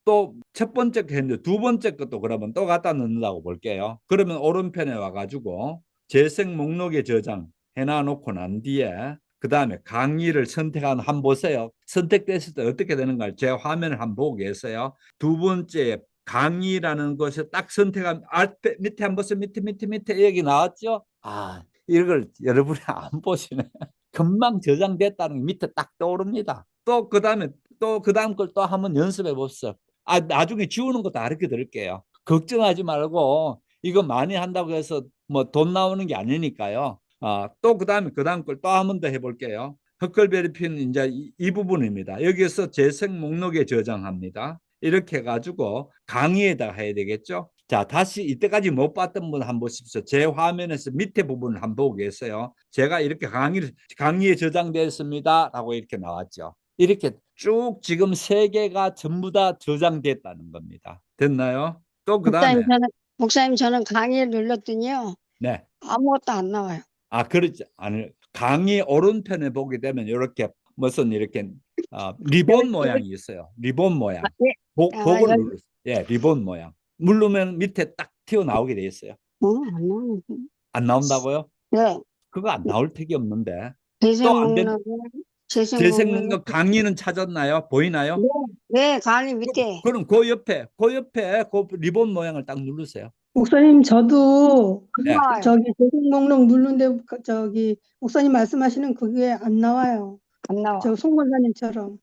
또 첫 번째 거 했는데 두 번째 것도 그러면 또 갖다 넣는다고 볼게요. 그러면 오른편에 와가지고 재생 목록에 저장 해놔놓고 난 뒤에 그 다음에 강의를 선택한 한번 보세요. 선택됐을 때 어떻게 되는가 제 화면을 한번 보고 계세요. 두 번째 강의라는 것을 딱 선택하면 앞에 밑에 한번 보세요. 밑에 여기 나왔죠? 아, 이걸 여러분이 안 보시네. 금방 저장됐다는 게 밑에 딱 떠오릅니다. 또 그다음에 또 그다음 걸 또 한번 연습해 보세요. 아, 나중에 지우는 것도 가르쳐 드릴게요. 걱정하지 말고 이거 많이 한다고 해서 뭐 돈 나오는 게 아니니까요. 또 그다음 걸 또 한 번 더 해볼게요. 헛걸베리핀 이제 이 부분입니다. 여기서 재생 목록에 저장합니다. 이렇게 해가지고 강의에다가 해야 되겠죠. 자, 다시 이때까지 못 봤던 분 한번 보십시오. 제 화면에서 밑에 부분을 한번 보고 계세요. 제가 이렇게 강의에 저장되었습니다 라고 이렇게 나왔죠. 이렇게 쭉 지금 3개가 전부 다 저장됐다는 겁니다. 됐나요? 또 그다음에 목사님, 저는 강의를 눌렀더니요. 네. 아무것도 안 나와요. 그렇지 않을 강의 오른편에 보게 되면 이렇게 무슨 이렇게 리본 모양이 있어요. 리본 모양. 네. 그걸 여기, 눌렀어요. 예, 리본 모양. 누르면 밑에 딱 튀어나오게 돼 있어요. 안 나오네. 안 나온다고요? 네. 그거 안 나올 택이 없는데. 재생 또 안 된, 목록, 재생 재생 목록. 목록 강의는 찾았나요? 보이나요? 네, 강의 밑에. 그럼 그 옆에 그 리본 모양을 딱 누르세요. 목사님, 저도 네. 나와요. 저기 재생 목록 누르는데 저기 목사님 말씀하시는 그게 안 나와요. 안 나와. 저 송권사님처럼.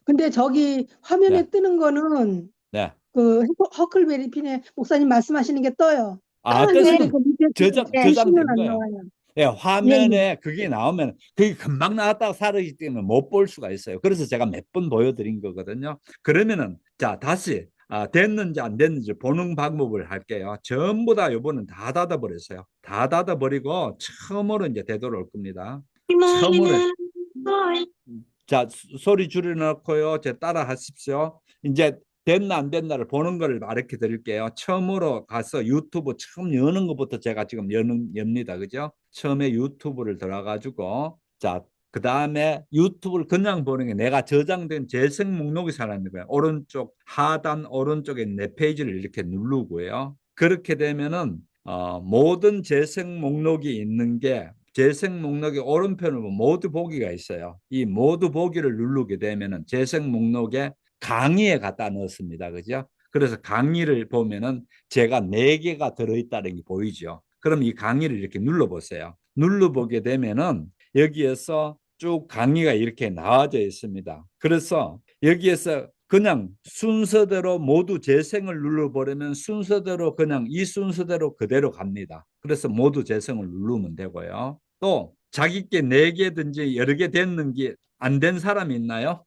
근데 저기 화면에 네. 뜨는 거는 네. 그 허클베리 핀에 목사님 말씀하시는 게 떠요. 떴으면 근데 그 밑에 저장된 글씨는 안 거예요. 나와요. 예, 예, 화면에 그게 나오면 그게 금방 나왔다가 사라지기 때문에 못 볼 수가 있어요. 그래서 제가 몇 번 보여드린 거거든요. 그러면은 자 다시 됐는지 안 됐는지 보는 방법을 할게요. 전부 다 요번은 다 닫아버렸어요. 다 닫아버리고 처음으로 이제 되돌아올 겁니다. 처음으로 자 소리 줄여놓고요. 제 따라 하십시오. 이제 됐나 안 됐나를 보는 걸 가르쳐 드릴게요. 처음으로 가서 유튜브 처음 여는 것부터 제가 지금 엽니다. 그죠? 처음에 유튜브를 들어가지고 자, 그 다음에 유튜브를 그냥 보는 게 내가 저장된 재생 목록이 살아있는 거예요. 오른쪽 하단 오른쪽에 내 페이지를 이렇게 누르고요. 그렇게 되면은 모든 재생 목록이 있는 게 재생 목록의 오른편으로 모두 보기가 있어요. 이 모두 보기를 누르게 되면은 재생 목록에 강의에 갖다 넣었습니다. 그죠? 그래서 강의를 보면은 제가 4개가 들어있다는 게 보이죠. 그럼 이 강의를 이렇게 눌러보세요. 눌러보게 되면은 여기에서 쭉 강의가 이렇게 나와져 있습니다. 그래서 여기에서 그냥 순서대로 모두 재생을 눌러버리면 순서대로 그냥 이 순서대로 그대로 갑니다. 그래서 모두 재생을 누르면 되고요. 또 자기께 4개든지 여러 개 됐는 게 안 된 사람이 있나요?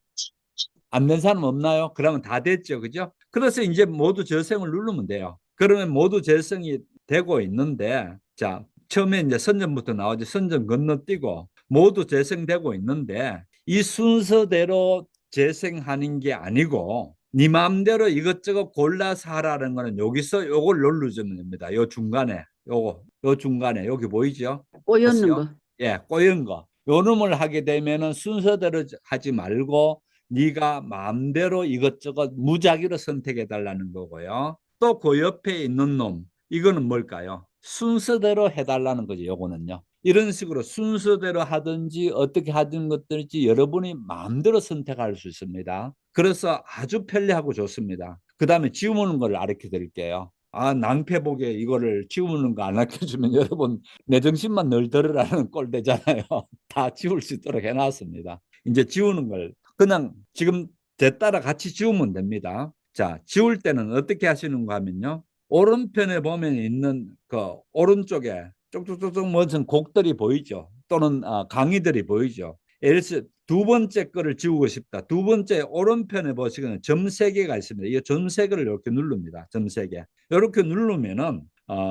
안 된 사람 없나요? 그러면 다 됐죠. 그죠? 그래서 이제 모두 재생을 누르면 돼요. 그러면 모두 재생이 되고 있는데, 자, 처음에 이제 선전부터 나오죠. 선전 건너뛰고 모두 재생되고 있는데, 이 순서대로 재생하는 게 아니고, 네 마음대로 이것저것 골라서 하라는 거는 여기서 요걸 누르시면 됩니다. 요 중간에, 요 중간에, 여기 보이죠? 꼬였는 다시요. 거. 예, 꼬연 거. 요 놈을 하게 되면은 순서대로 하지 말고, 네가 마음대로 이것저것 무작위로 선택해 달라는 거고요. 또 그 옆에 있는 놈, 이거는 뭘까요? 순서대로 해달라는 거죠. 요거는요. 이런 식으로 순서대로 하든지 어떻게 하든 것들지 여러분이 마음대로 선택할 수 있습니다. 그래서 아주 편리하고 좋습니다. 그 다음에 지우는 걸 가르쳐 드릴게요. 아, 낭패보게 이거를 지우는 거 안 알려주면 여러분 내 정신만 늘 들으라는 꼴 되잖아요. 다 지울 수 있도록 해놨습니다. 이제 지우는 걸 그냥 지금 제 따라 같이 지우면 됩니다. 자, 지울 때는 어떻게 하시는가 하면요. 오른편에 보면 있는 그 오른쪽에 쪽쪽쪽쪽 무슨 곡들이 보이죠. 또는 강의들이 보이죠. 예를 들어 두 번째 거를 지우고 싶다. 두 번째 오른편에 보시면 점 3개가 있습니다. 이 점 3개를 이렇게 누릅니다. 점 3개. 이렇게 누르면은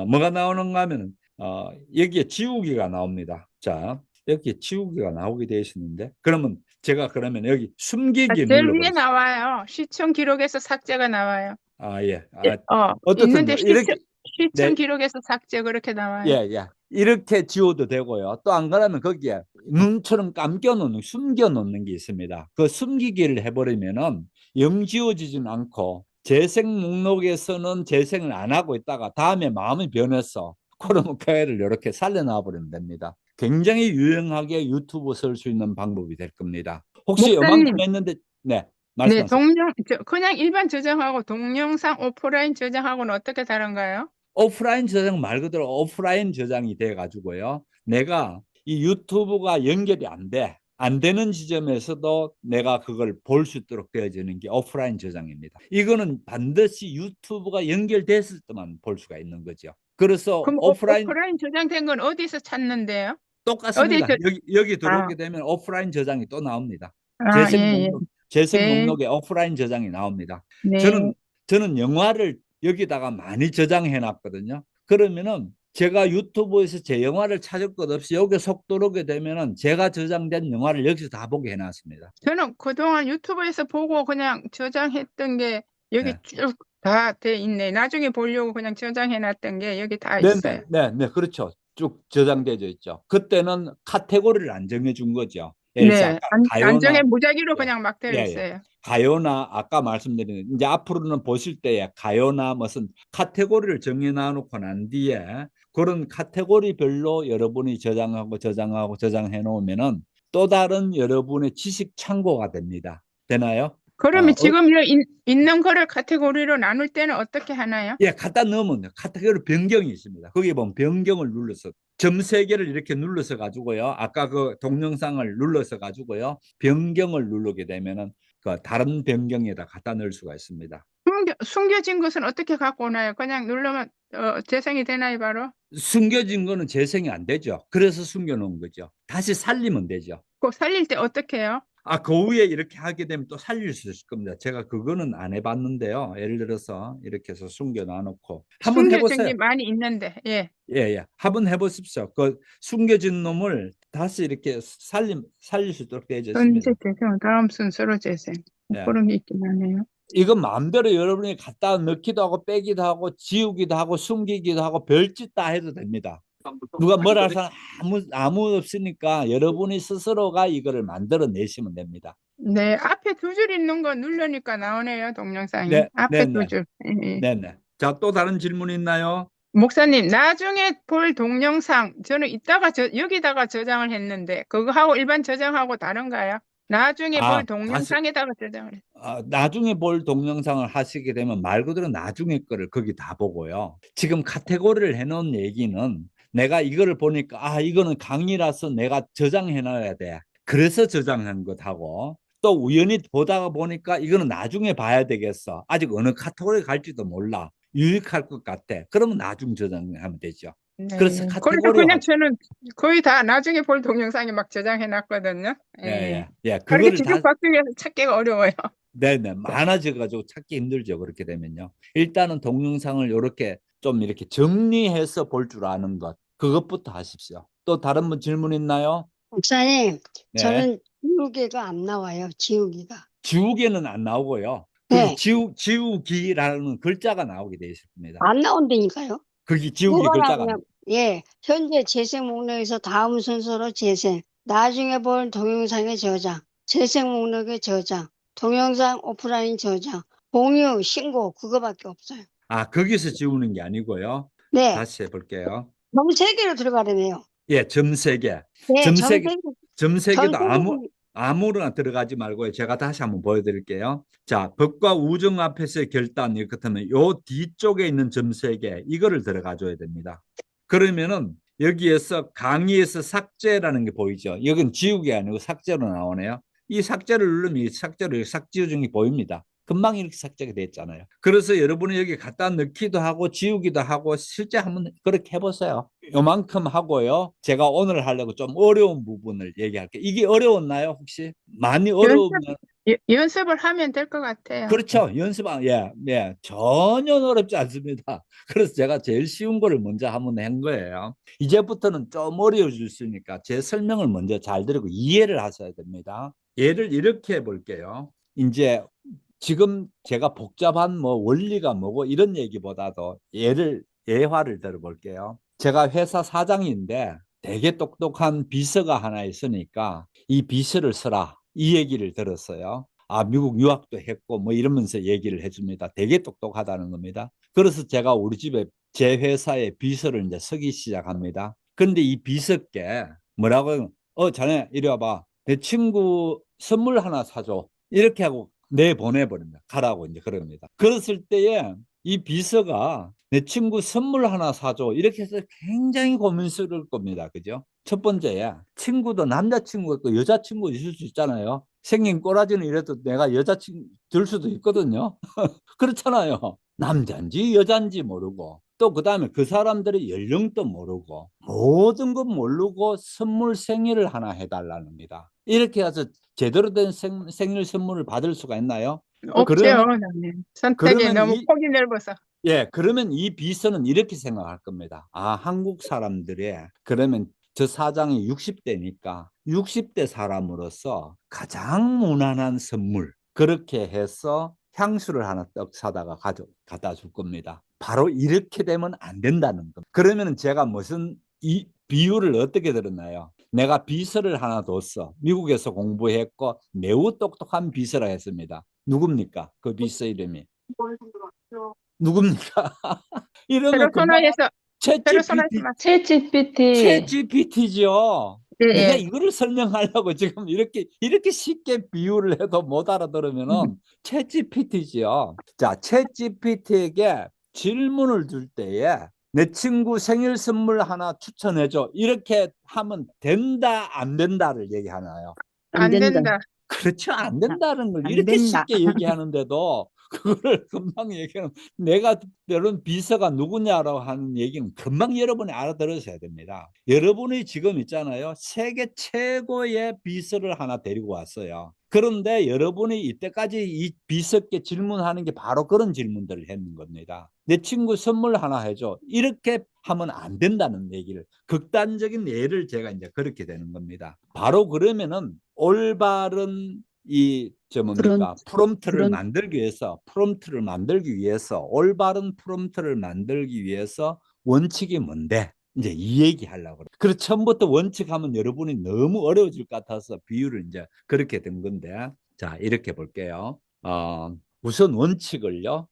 뭐가 나오는가 하면은 여기에 지우기가 나옵니다. 자, 여기 지우기가 나오게 되어 있는데 그러면 제가 그러면 여기 숨기기 제일 위에 눌러보겠습니다. 나와요. 시청 기록에서 삭제가 나와요. 예. 어떻든 있는데 이렇게 시청 네, 기록에서 삭제 그렇게 나와요. 예. 이렇게 지워도 되고요. 또 안 그러면 거기에 눈처럼 감겨 놓는, 숨겨 놓는 게 있습니다. 그 숨기기를 해버리면은 영 지워지진 않고 재생 목록에서는 재생을 안 하고 있다가 다음에 마음이 변했어. 그러면 그 애를 이렇게 살려놔 버리면 됩니다. 굉장히 유용하게 유튜브 쓸 수 있는 방법이 될 겁니다. 혹시 목사님, 요만큼 했는데, 네, 네, 말씀하세요. 그냥 일반 저장하고 동영상 오프라인 저장하고는 어떻게 다른가요? 오프라인 저장 말 그대로 오프라인 저장이 돼 가지고요. 내가 이 유튜브가 연결이 안 되는 지점에서도 내가 그걸 볼 수 있도록 되어지는 게 오프라인 저장입니다. 이거는 반드시 유튜브가 연결됐을 때만 볼 수가 있는 거죠. 그래서 그럼 오프라인 오프라인 저장된 건 어디서 찾는데요? 똑같습니다. 어디 여기 아, 들어오게 되면 오프라인 저장이 또 나옵니다. 예, 예. 재생 네, 목록에 오프라인 저장이 나옵니다. 네. 저는 영화를 여기다가 많이 저장해 놨거든요. 그러면은 제가 유튜브에서 제 영화를 찾을 것 없이 여기 속 들어오게 되면은 제가 저장된 영화를 여기서 다 보게 해 놨습니다. 저는 그동안 유튜브에서 보고 그냥 저장했던 게 여기 네. 쭉 다 돼 있네. 나중에 보려고 그냥 저장해 놨던 게 여기 다 있어요. 네, 그렇죠. 쭉 저장되어 있죠. 그때는 카테고리를 안 정해 준 거죠. 예를 들어서 네, 아까 안정에 가요나 무작위로 예, 그냥 막 되어 예. 있어요. 가요나 아까 말씀드린 이제 앞으로는 보실 때에 가요나 무슨 카테고리를 정해 놔놓고 난 뒤에 그런 카테고리별로 여러분이 저장해 놓으면은 또 다른 여러분의 지식 창고가 됩니다. 되나요? 그러면 지금 있는 거를 카테고리로 나눌 때는 어떻게 하나요? 예, 갖다 넣으면 돼요. 카테고리 변경이 있습니다. 거기 보면 변경을 눌러서 점 3개를 이렇게 눌러서 가지고요. 아까 그 동영상을 눌러서 가지고요. 변경을 누르게 되면은 그 다른 변경에다 갖다 넣을 수가 있습니다. 숨겨진 것은 어떻게 갖고 오나요? 그냥 누르면 재생이 되나요, 바로? 숨겨진 거는 재생이 안 되죠. 그래서 숨겨놓은 거죠. 다시 살리면 되죠. 꼭 살릴 때 어떻게 해요? 그 위에 이렇게 하게 되면 또 살릴 수 있을 겁니다. 제가 그거는 안 해봤는데요. 예를 들어서 이렇게 해서 숨겨 놔놓고 한번 숨겨진 해보세요. 게 많이 있는데, 예. 예. 한번 해보십시오. 그 숨겨진 놈을 다시 이렇게 살릴 수 있도록 되어 있습니다. 현재 재생, 다음 순서로 재생. 예. 그런 게 있긴 하네요. 이건 마음대로 여러분이 갖다 넣기도 하고 빼기도 하고 지우기도 하고 숨기기도 하고 별짓 다 해도 됩니다. 누가 뭐라 할 사람 아무 없으니까 여러분이 스스로가 이거를 만들어 내시면 됩니다. 네, 앞에 2줄 있는 거 누르니까 나오네요, 동영상이. 네, 앞에 네. 2줄. 예. 네네. 자, 또 다른 질문 있나요? 목사님, 나중에 볼 동영상, 저는 여기다가 저장을 했는데, 그거하고 일반 저장하고 다른가요? 나중에 볼 다시 동영상에다가 저장을 했어요. 나중에 볼 동영상을 하시게 되면 말 그대로 나중에 거를 거기 다 보고요. 지금 카테고리를 해놓은 얘기는 내가 이거를 보니까 이거는 강의라서 내가 저장해 놔야 돼. 그래서 저장한 것하고 또 우연히 보다가 보니까 이거는 나중에 봐야 되겠어. 아직 어느 카테고리 갈지도 몰라. 유익할 것 같아. 그러면 나중 저장하면 되죠. 네. 그래서 그래서 카테고리화 그냥 저는 거의 다 나중에 볼 동영상에 막 저장해 놨거든요. 예. 그렇게 그거를 다 뒤죽박죽해서 찾기가 어려워요. 네네. 많아져가지고 찾기 힘들죠. 그렇게 되면요. 일단은 동영상을 이렇게 좀 이렇게 정리해서 볼 줄 아는 것. 그것부터 하십시오. 또 다른 분 질문 있나요? 목사님, 네. 저는 지우개가 안 나와요. 지우개가. 지우개는 안 나오고요. 거기 네, 지우기라는 글자가 나오게 되어 있습니다. 안 나온다니까요. 거기 지우기 뭐가 글자가 나오냐? 예, 현재 재생 목록에서 다음 순서로 재생, 나중에 볼 동영상의 저장, 재생 목록의 저장, 동영상 오프라인 저장, 공유, 신고, 그거밖에 없어요. 거기서 지우는 게 아니고요. 네, 다시 해볼게요. 점 3개로 들어가려네요. 예, 점 3개. 네, 점 3개, 점 3개도 점 3개. 아무거나 들어가지 말고요. 제가 다시 한번 보여드릴게요. 자, 법과 우정 앞에서의 결단 이렇게 하면 요 뒤쪽에 있는 점 3개 이거를 들어가 줘야 됩니다. 그러면은 여기에서 강의에서 삭제라는 게 보이죠. 여긴 지우개 아니고 삭제로 나오네요. 이 삭제를 누르면 이 삭제로 삭제 요정이 보입니다. 금방 이렇게 삭제가 됐잖아요. 그래서 여러분이 여기 갖다 넣기도 하고 지우기도 하고 실제 한번 그렇게 해보세요. 요만큼 하고요. 제가 오늘 하려고 좀 어려운 부분을 얘기할게요. 이게 어려웠나요, 혹시? 많이 어려우면 연습을 하면 될 것 같아요. 그렇죠. 예, 전혀 어렵지 않습니다. 그래서 제가 제일 쉬운 거를 먼저 한번 한 거예요. 이제부터는 좀 어려워질 수 있으니까 제 설명을 먼저 잘 들고 이해를 하셔야 됩니다. 예를 이렇게 해볼게요. 이제 지금 제가 복잡한 뭐 원리가 뭐고 이런 얘기보다도 예화를 들어볼게요. 제가 회사 사장인데 되게 똑똑한 비서가 하나 있으니까 이 비서를 쓰라. 이 얘기를 들었어요. 미국 유학도 했고 뭐 이러면서 얘기를 해줍니다. 되게 똑똑하다는 겁니다. 그래서 제가 우리 집에 제 회사에 비서를 이제 서기 시작합니다. 근데 이 비서께 뭐라고 자네 이리 와봐. 내 친구 선물 하나 사줘. 이렇게 하고 내보내버립니다. 가라고 이제 그럽니다. 그랬을 때에 이 비서가 내 친구 선물 하나 사줘. 이렇게 해서 굉장히 고민스러울 겁니다. 그죠? 첫 번째에 친구도 남자친구가 있고 여자친구 있을 수 있잖아요. 생긴 꼬라지는 이래도 내가 여자친구 들 수도 있거든요. 그렇잖아요. 남자인지 여자인지 모르고 또 그다음에 그 사람들의 연령도 모르고 모든 것 모르고 선물 생일을 하나 해달라는 겁니다. 이렇게 해서 제대로 된 생일 선물을 받을 수가 있나요? 없죠. 그러면 나는. 선택이 그러면 너무 폭이 넓어서. 그러면 이 비서는 이렇게 생각할 겁니다. 한국 사람들이 그러면 저 사장이 60대니까 60대 사람으로서 가장 무난한 선물 그렇게 해서 향수를 하나 떡 사다가 갖다 줄 겁니다. 바로 이렇게 되면 안 된다는 겁니다. 그러면 제가 무슨 이 비유를 어떻게 들었나요? 내가 비서를 하나 뒀어. 미국에서 공부했고 매우 똑똑한 비서라 했습니다. 누굽니까? 그 비서 이름이. 누굽니까? 이러면 금방 페르소나에서 챗GPT죠. 예, 내가 예. 이거를 설명하려고 지금 이렇게 쉽게 비유를 해도 못 알아들으면은 챗GPT죠. 자, 챗GPT에게 질문을 줄 때에 내 친구 생일 선물 하나 추천해줘. 이렇게 하면 된다, 안 된다를 얘기하나요? 안 된다. 그렇죠. 안 된다는 걸 안 이렇게 된다. 쉽게 얘기하는데도 그거를 금방 얘기하는 내가 여러분 비서가 누구냐라고 하는 얘기는 금방 여러분이 알아들으셔야 됩니다. 여러분이 지금 있잖아요. 세계 최고의 비서를 하나 데리고 왔어요. 그런데 여러분이 이때까지 이 비서께 질문하는 게 바로 그런 질문들을 했는 겁니다. 내 친구 선물 하나 해줘. 이렇게 하면 안 된다는 얘기를 극단적인 예를 제가 이제 그렇게 되는 겁니다. 바로 그러면은 올바른 프롬프트를 만들기 위해서 올바른 프롬프트를 만들기 위해서 원칙이 뭔데? 이제 이 얘기 하려고 그래요. 그래서 처음부터 원칙하면 여러분이 너무 어려워질 것 같아서 비유를 이제 그렇게 된 건데, 자, 이렇게 볼게요. 우선 원칙을요.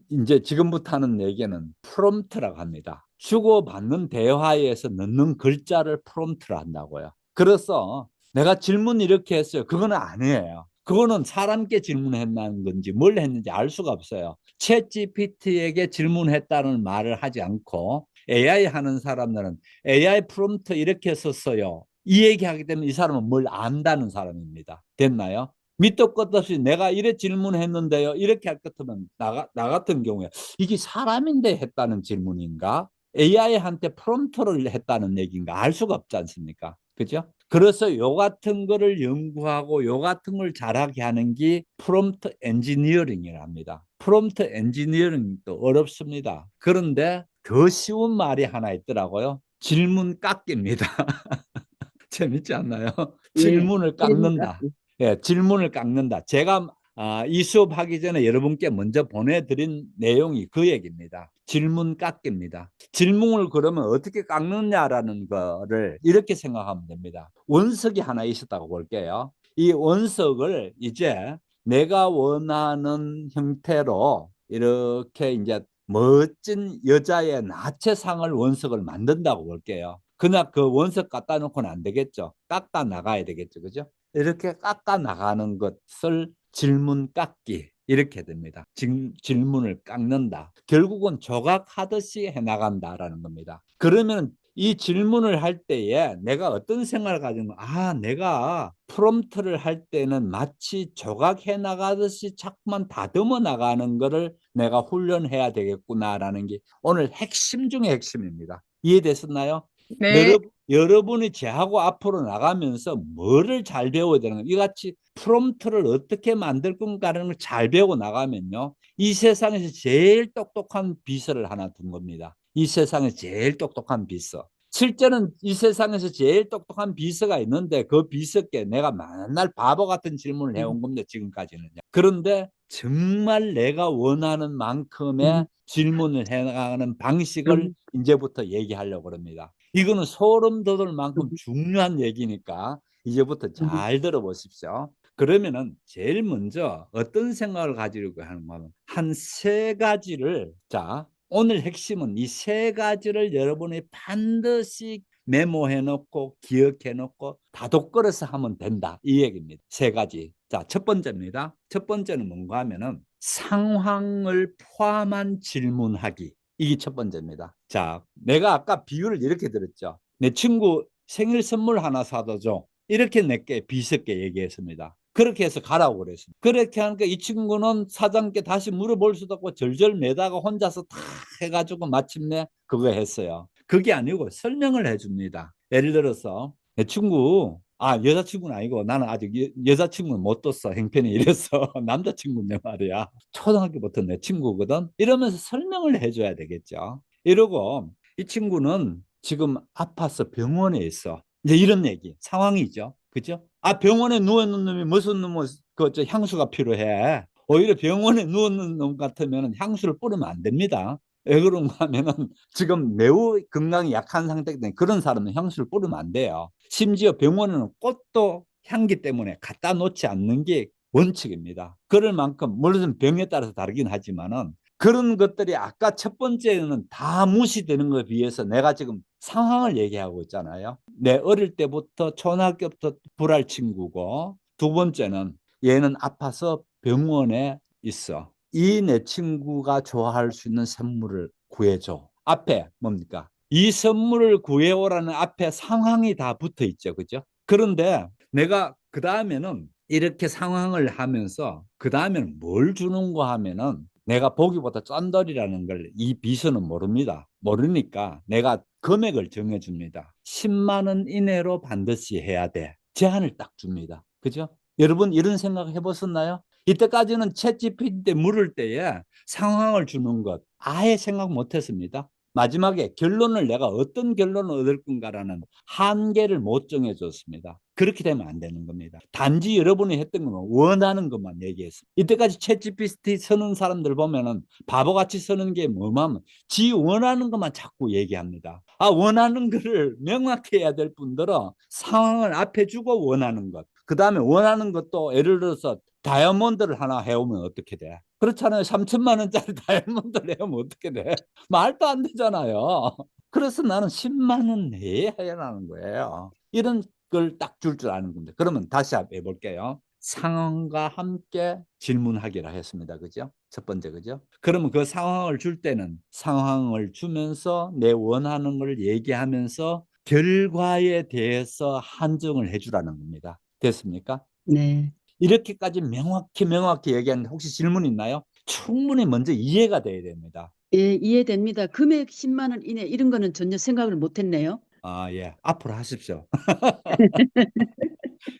이제 지금부터 하는 얘기는 프롬프트라고 합니다. 주고받는 대화에서 넣는 글자를 프롬프트로 한다고요. 그래서 내가 질문 이렇게 했어요. 그거는 아니에요. 그거는 사람께 질문했다는 건지 뭘 했는지 알 수가 없어요. 챗GPT에게 질문했다는 말을 하지 않고 AI 하는 사람들은 AI 프롬프트 이렇게 썼어요. 이 얘기하기 때문에 이 사람은 뭘 안다는 사람입니다. 됐나요? 밑도 끝도 없이 내가 이래 질문했는데요. 이렇게 할 것 같으면 나 같은 경우에 이게 사람인데 했다는 질문인가? AI한테 프롬프트를 했다는 얘기인가? 알 수가 없지 않습니까? 그죠? 그래서 요 같은 거를 연구하고 요 같은 걸 잘하게 하는 게 프롬프트 엔지니어링이랍니다. 프롬프트 엔지니어링도 어렵습니다. 그런데 더 쉬운 말이 하나 있더라고요. 질문 깎기입니다. 재밌지 않나요? 예, 질문을 질문 깎는다. 깎기. 예, 질문을 깎는다. 제가 이 수업 하기 전에 여러분께 먼저 보내드린 내용이 그 얘기입니다. 질문 깎기입니다. 질문을 그러면 어떻게 깎느냐라는 거를 이렇게 생각하면 됩니다. 원석이 하나 있었다고 볼게요. 이 원석을 이제 내가 원하는 형태로 이렇게 이제 멋진 여자의 나체상을 원석을 만든다고 볼게요. 그냥 그 원석 갖다 놓고는 안 되겠죠. 깎아 나가야 되겠죠. 그죠? 이렇게 깎아 나가는 것을 질문 깎기 이렇게 됩니다. 질문을 깎는다. 결국은 조각하듯이 해나간다라는 겁니다. 그러면 이 질문을 할 때에 내가 어떤 생각을 가지고 내가 프롬프트를 할 때는 마치 조각해 나가듯이 자꾸만 다듬어 나가는 거를 내가 훈련해야 되겠구나라는 게 오늘 핵심 중에 핵심입니다. 이해됐었나요? 네. 여러분이 제하고 앞으로 나가면서 뭐를 잘 배워야 되는 거예요. 이같이 프롬프트를 어떻게 만들 건가라는 걸 잘 배우고 나가면요. 이 세상에서 제일 똑똑한 비서를 하나 둔 겁니다. 이 세상에서 제일 똑똑한 비서. 실제는 이 세상에서 제일 똑똑한 비서가 있는데 그 비서께 내가 맨날 바보 같은 질문을 해온 겁니다. 지금까지는요. 그런데 정말 내가 원하는 만큼의 질문을 해나가는 방식을 이제부터 얘기하려고 합니다. 이거는 소름 돋을 만큼 중요한 얘기니까 이제부터 잘 들어보십시오. 그러면은 제일 먼저 어떤 생각을 가지려고 하는 거는 한 세 가지를 오늘 핵심은 이 세 가지를 여러분이 반드시 메모해 놓고 기억해 놓고 다독거려서 하면 된다 이 얘기입니다. 세 가지. 첫 번째입니다. 첫 번째는 뭔가 하면은 상황을 포함한 질문하기. 이게 첫 번째입니다. 내가 아까 비유를 이렇게 들었죠. 내 친구 생일 선물 하나 사다 줘. 이렇게 내게 비슷하게 얘기했습니다. 그렇게 해서 가라고 그랬습니다. 그렇게 하니까 이 친구는 사장께 다시 물어볼 수도 없고 절절 매다가 혼자서 다 해가지고 마침내 그거 했어요. 그게 아니고 설명을 해줍니다. 예를 들어서 내 친구 여자친구는 아니고 나는 아직 여자친구는 못 뒀어. 형편이 이래서 남자친구인데 말이야. 초등학교부터 내 친구거든. 이러면서 설명을 해줘야 되겠죠. 이러고 이 친구는 지금 아파서 병원에 있어. 이제 이런 얘기 상황이죠. 그죠? 병원에 누워있는 놈이 무슨 놈의 향수가 필요해. 오히려 병원에 누워있는 놈 같으면 향수를 뿌리면 안 됩니다. 왜 그런가 하면은 지금 매우 건강이 약한 상태이기 때문에 그런 사람은 향수를 뿌리면 안 돼요. 심지어 병원에는 꽃도 향기 때문에 갖다 놓지 않는 게 원칙입니다. 그럴 만큼 물론 병에 따라서 다르긴 하지만은 그런 것들이 아까 첫 번째는 다 무시되는 것에 비해서 내가 지금 상황을 얘기하고 있잖아요. 내 어릴 때부터 초등학교부터 불알 친구고 두 번째는 얘는 아파서 병원에 있어. 이 내 친구가 좋아할 수 있는 선물을 구해줘. 앞에 뭡니까? 이 선물을 구해오라는 앞에 상황이 다 붙어 있죠. 그죠? 그런데 내가 그 다음에는 이렇게 상황을 하면서 그 다음에는 뭘 주는가 하면은 내가 보기보다 짠돌이라는 걸 이 비서는 모릅니다. 모르니까 내가 금액을 정해줍니다. 10만 원 이내로 반드시 해야 돼. 제한을 딱 줍니다. 그죠? 여러분 이런 생각 해보셨나요? 이때까지는 챗GPT 때 물을 때에 상황을 주는 것 아예 생각 못했습니다. 마지막에 결론을 내가 어떤 결론을 얻을 건가라는 한계를 못 정해줬습니다. 그렇게 되면 안 되는 겁니다. 단지 여러분이 했던 건 원하는 것만 얘기했습니다. 이때까지 챗GPT 쓰는 사람들 보면은 바보같이 쓰는 게 뭐냐면 지 원하는 것만 자꾸 얘기합니다. 원하는 거를 명확히 해야 될 분들은 상황을 앞에 주고 원하는 것. 그 다음에 원하는 것도 예를 들어서 다이아몬드를 하나 해오면 어떻게 돼? 그렇잖아요. 3천만 원짜리 다이아몬드를 해오면 어떻게 돼? 말도 안 되잖아요. 그래서 나는 10만 원 내에 해야 하는 거예요. 이런 걸 딱 줄 줄 아는 겁니다. 그러면 다시 해볼게요. 상황과 함께 질문하기라 했습니다. 그죠? 첫 번째, 그죠? 그러면 그 상황을 줄 때는 상황을 주면서 내 원하는 걸 얘기하면서 결과에 대해서 한정을 해주라는 겁니다. 됐습니까? 네. 이렇게까지 명확히 얘기하는데 혹시 질문 있나요? 충분히 먼저 이해가 돼야 됩니다. 예, 이해됩니다. 금액 10만 원 이내 이런 거는 전혀 생각을 못 했네요. 아, 예. 앞으로 하십시오.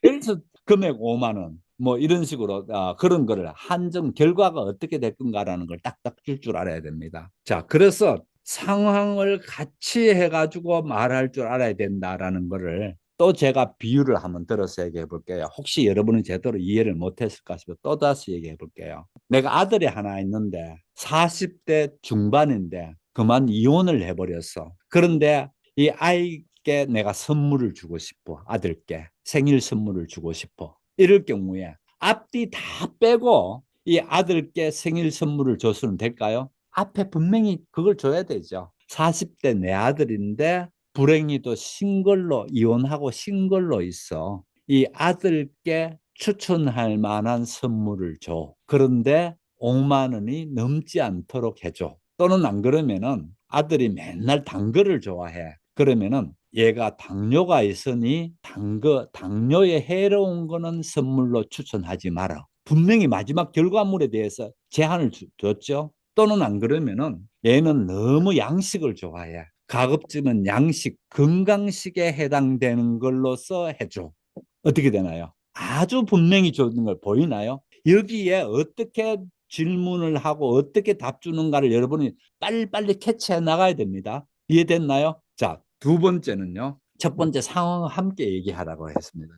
그래서 금액 5만 원. 뭐 이런 식으로 그런 거를 한정 결과가 어떻게 될 건가라는 걸 딱딱 줄 알아야 됩니다. 자, 그래서 상황을 같이 해가지고 말할 줄 알아야 된다라는 거를 또 제가 비유를 한번 들어서 얘기해 볼게요. 혹시 여러분은 제대로 이해를 못했을까 싶어서 또다시 얘기해 볼게요. 내가 아들이 하나 있는데 40대 중반인데 그만 이혼을 해버렸어. 그런데 이 아이께 내가 선물을 주고 싶어. 아들께 생일 선물을 주고 싶어. 이럴 경우에 앞뒤 다 빼고 이 아들께 생일 선물을 줬으면 될까요? 앞에 분명히 그걸 줘야 되죠. 40대 내 아들인데 불행히도 싱글로 이혼하고 싱글로 있어. 이 아들께 추천할 만한 선물을 줘. 그런데 5만 원이 넘지 않도록 해줘. 또는 안 그러면은 아들이 맨날 단 거를 좋아해. 그러면은 얘가 당뇨가 있으니 당뇨에 해로운 거는 선물로 추천하지 마라. 분명히 마지막 결과물에 대해서 제한을 줬죠. 또는 안 그러면은 얘는 너무 양식을 좋아해. 가급적이면 양식, 건강식에 해당되는 걸로서 해줘. 어떻게 되나요? 아주 분명히 주는 걸 보이나요? 여기에 어떻게 질문을 하고 어떻게 답 주는가를 여러분이 빨리빨리 캐치해 나가야 됩니다. 이해됐나요? 자, 두 번째는요. 첫 번째 상황을 함께 얘기하라고 했습니다.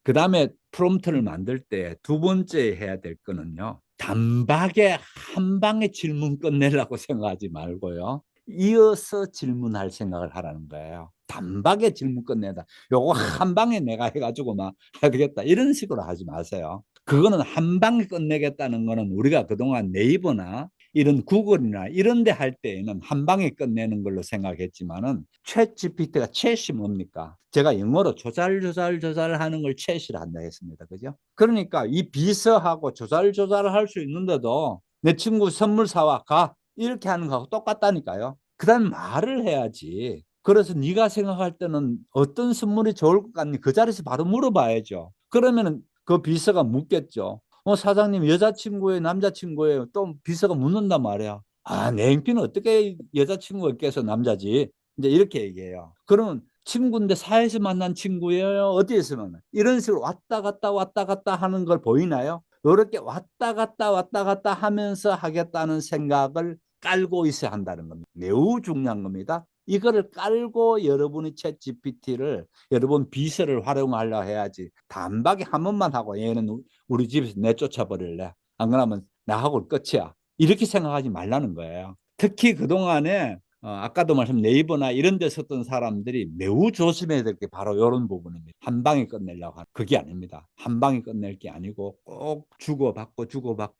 그 다음에 프롬프트를 만들 때 두 번째 해야 될 거는요. 단박에 한 방에 질문 끝내려고 생각하지 말고요. 이어서 질문할 생각을 하라는 거예요. 단박에 질문 끝내다. 요거 한 방에 내가 해가지고 막 하겠다. 이런 식으로 하지 마세요. 그거는 한 방에 끝내겠다는 거는 우리가 그동안 네이버나 이런 구글이나 이런 데 할 때에는 한 방에 끝내는 걸로 생각했지만은 챗 GPT가 챗이 뭡니까? 제가 영어로 조잘하는 걸 챗이라 한다 했습니다. 그죠? 그러니까 이 비서하고 조잘을 할 수 있는데도 내 친구 선물 사와 가 이렇게 하는 거하고 똑같다니까요. 그다음 말을 해야지. 그래서 네가 생각할 때는 어떤 선물이 좋을 것 같니? 그 자리에서 바로 물어봐야죠. 그러면은 그 비서가 묻겠죠. 사장님 여자친구예요, 남자친구예요? 또 비서가 묻는단 말이야. 아, 내 행피는 어떻게 여자친구가 껴서 남자지? 이제 이렇게 얘기해요. 그러면 친구인데 사회에서 만난 친구예요? 어디에서 만나? 이런 식으로 왔다 갔다 하는 걸 보이나요? 이렇게 왔다 갔다 하면서 하겠다는 생각을 깔고 있어야 한다는 겁니다. 매우 중요한 겁니다. 이거를 깔고 여러분이 챗 GPT를 여러분 비서를 활용하려 해야지 단박에 한 번만 하고 얘는 우리 집에서 내쫓아 버릴래. 안 그러면 나하고 끝이야. 이렇게 생각하지 말라는 거예요. 특히 그동안에 아까도 말씀 네이버나 이런 데 썼던 사람들이 매우 조심해야 될 게 바로 이런 부분입니다. 한 방에 끝내려고 하는 그게 아닙니다. 한 방에 끝낼 게 아니고 꼭 주고받고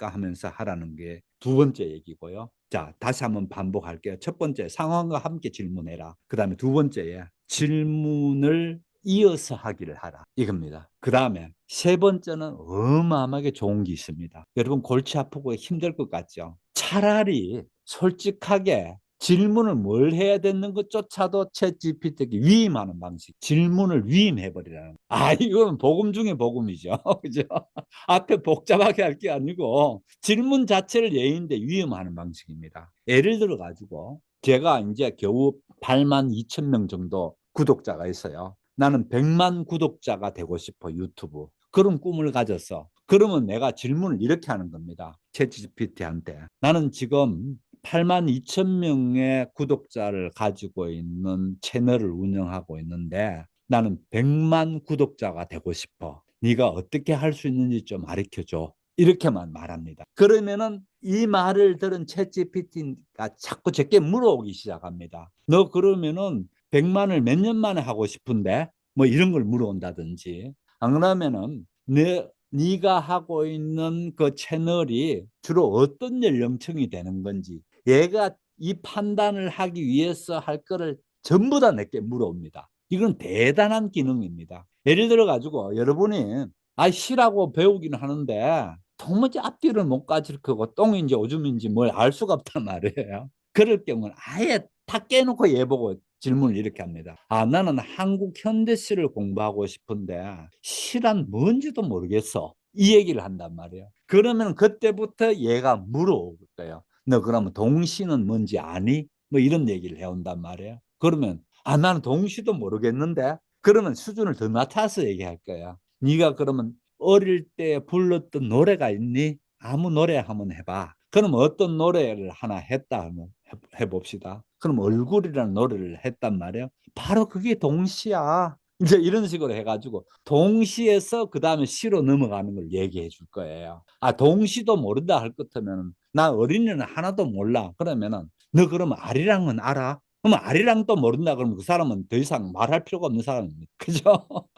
하면서 하라는 게 두 번째 얘기고요. 자, 다시 한번 반복할게요. 첫 번째, 상황과 함께 질문해라. 그 다음에 두 번째에 질문을 이어서 하기를 하라. 이겁니다. 그 다음에 세 번째는 어마어마하게 좋은 게 있습니다. 여러분 골치 아프고 힘들 것 같죠? 차라리 솔직하게 질문을 뭘 해야 되는 것조차도 챗 GPT에게 위임하는 방식. 질문을 위임해버리라는. 아, 이건 복음 중에 복음이죠. 그죠? 앞에 복잡하게 할 게 아니고 질문 자체를 예인데 위임하는 방식입니다. 예를 들어 가지고 제가 이제 겨우 8만 2천 명 정도 구독자가 있어요. 나는 100만 구독자가 되고 싶어, 유튜브. 그런 꿈을 가졌어. 그러면 내가 질문을 이렇게 하는 겁니다. 챗 GPT한테. 나는 지금 8만 2천 명의 구독자를 가지고 있는 채널을 운영하고 있는데 나는 100만 구독자가 되고 싶어. 네가 어떻게 할 수 있는지 좀 가르쳐줘. 이렇게만 말합니다. 그러면은 이 말을 들은 챗 GPT가 자꾸 제게 물어오기 시작합니다. 너 그러면은 100만을 몇 년 만에 하고 싶은데? 뭐 이런 걸 물어온다든지. 안 그러면은 네가 하고 있는 그 채널이 주로 어떤 연령층이 되는 건지 얘가 이 판단을 하기 위해서 할 거를 전부 다 내게 물어옵니다. 이건 대단한 기능입니다. 예를 들어 가지고 여러분이 시라고 배우기는 하는데 도무지 앞뒤를 못 가질 거고 똥인지 오줌인지 뭘 알 수가 없단 말이에요. 그럴 경우는 아예 다 깨놓고 얘보고 질문을 이렇게 합니다. 나는 한국 현대시를 공부하고 싶은데 시란 뭔지도 모르겠어. 이 얘기를 한단 말이에요. 그러면 그때부터 얘가 물어올 거예요. 너 그러면 동시는 뭔지 아니? 뭐 이런 얘기를 해온단 말이에요. 그러면 아, 나는 동시도 모르겠는데. 그러면 수준을 더 낮춰서 얘기할 거야. 네가 그러면 어릴 때 불렀던 노래가 있니? 아무 노래 한번 해봐. 그럼 어떤 노래를 하나 했다 하면 해봅시다. 그럼 얼굴이라는 노래를 했단 말이야. 바로 그게 동시야. 이제 이런 식으로 해가지고 동시에서 그 다음에 시로 넘어가는 걸 얘기해 줄 거예요. 아, 동시도 모른다 할 것 같으면 나 어린이는 하나도 몰라. 그러면은 너 그러면 아리랑은 알아? 그러면 아리랑도 모른다 그러면 그 사람은 더 이상 말할 필요가 없는 사람입니다. 그죠?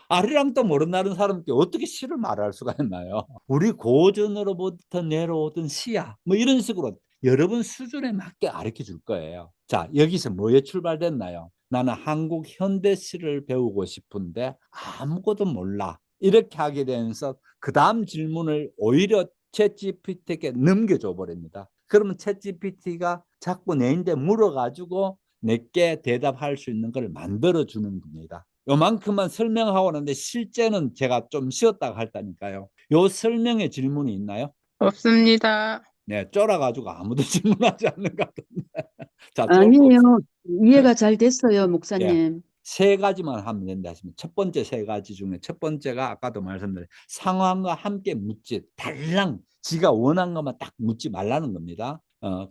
아리랑도 모른다는 사람께 어떻게 시를 말할 수가 있나요? 우리 고전으로부터 내려오던 시야. 뭐 이런 식으로 여러분 수준에 맞게 가르쳐 줄 거예요. 자, 여기서 뭐에 출발됐나요? 나는 한국 현대시를 배우고 싶은데 아무것도 몰라. 이렇게 하게 되면서 그 다음 질문을 오히려 챗GPT에게 넘겨줘 버립니다. 그러면 챗GPT가 자꾸 내인데 물어가지고 내게 대답할 수 있는 걸 만들어 주는 겁니다. 요만큼만 설명하고 있는데 실제는 제가 좀 쉬었다가 할다니까요. 요 설명에 질문이 있나요? 없습니다. 네, 쫄아가지고 아무도 질문하지 않는 것 같은데. 자, 쫄 거 아니에요. 없어. 이해가 잘 됐어요, 예, 목사님. 세 가지만 하면 된다 했습니다. 첫 번째 세 가지 중에 첫 번째가 아까도 말씀드린 상황과 함께 묻지 달랑 지가 원한 것만 딱 묻지 말라는 겁니다.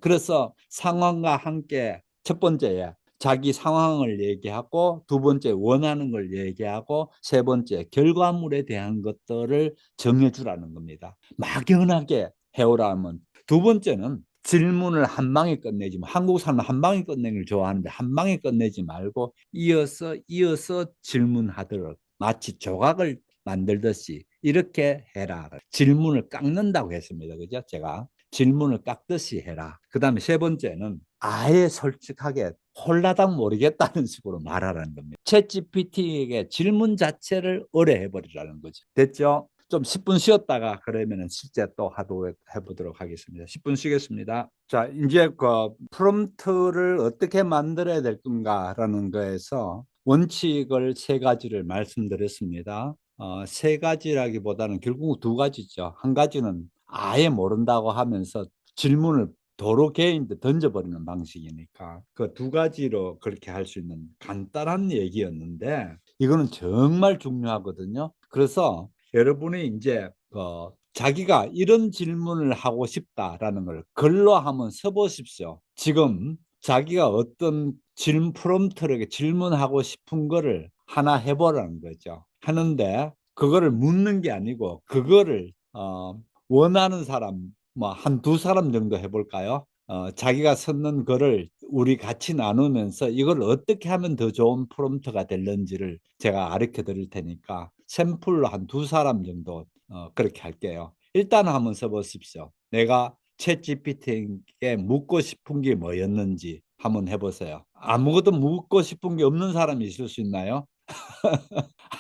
그래서 상황과 함께 첫 번째에 자기 상황을 얘기하고 두 번째 원하는 걸 얘기하고 세 번째 결과물에 대한 것들을 정해주라는 겁니다. 막연하게 해오라면 두 번째는 질문을 한 방에 끝내지 한국 사람은 한 방에 끝내는 걸 좋아하는데 한 방에 끝내지 말고 이어서 질문하도록 마치 조각을 만들듯이 이렇게 해라. 질문을 깎는다고 했습니다. 그죠? 제가 질문을 깎듯이 해라. 그 다음에 세 번째는 아예 솔직하게 홀라당 모르겠다는 식으로 말하라는 겁니다. 챗GPT에게 질문 자체를 의뢰해버리라는 거죠. 됐죠? 좀 10분 쉬었다가 그러면 실제 또 하도록 해보도록 하겠습니다. 10분 쉬겠습니다. 자, 이제 그 프롬프트를 어떻게 만들어야 될 건가라는 거에서 원칙을 세 가지를 말씀드렸습니다. 세 가지라기보다는 결국 두 가지죠. 한 가지는 아예 모른다고 하면서 질문을 도로 개인데 던져버리는 방식이니까 그 두 가지로 그렇게 할 수 있는 간단한 얘기였는데 이거는 정말 중요하거든요. 그래서 여러분이 이제 자기가 이런 질문을 하고 싶다라는 걸 글로 한번 써보십시오. 지금 자기가 어떤 프롬프트를 질문하고 싶은 거를 하나 해보라는 거죠. 하는데 그거를 묻는 게 아니고 그거를 원하는 사람 뭐 한 두 사람 정도 해볼까요? 자기가 썼는 거를 우리 같이 나누면서 이걸 어떻게 하면 더 좋은 프롬프트가 될는지를 제가 가르쳐 드릴 테니까 샘플로 한 두 사람 정도 그렇게 할게요. 일단 한번 써보십시오. 내가 챗GPT에게 묻고 싶은 게 뭐였는지 한번 해보세요. 아무것도 묻고 싶은 게 없는 사람이 있을 수 있나요?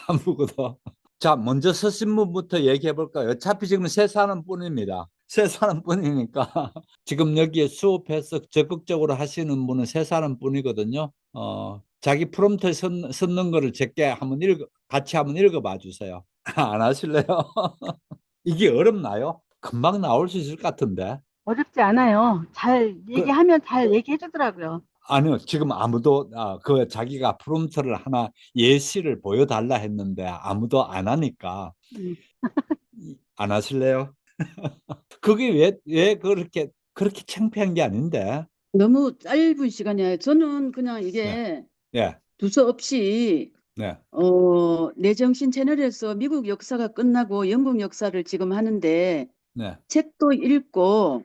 아무것도. 자, 먼저 쓰신 분부터 얘기해 볼까요? 어차피 지금 세 사람뿐입니다. 세 사람뿐이니까 지금 여기에 수업해서 적극적으로 하시는 분은 세 사람뿐이거든요. 자기 프롬프트 쓰는 거를 제게 한번 같이 한번 읽어봐 주세요. 안 하실래요? 이게 어렵나요? 금방 나올 수 있을 것 같은데. 어렵지 않아요. 잘 얘기하면 잘 얘기해 주더라고요. 아니요, 지금 아무도 그 자기가 프롬프트를 하나 예시를 보여달라 했는데 아무도 안 하니까 안 하실래요? 그게 왜 그렇게 창피한 게 아닌데. 너무 짧은 시간이에요. 저는 그냥 네, 이게 네, 두서없이 네, 내 정신 채널에서 미국 역사가 끝나고 영국 역사를 지금 하는데 네, 책도 읽고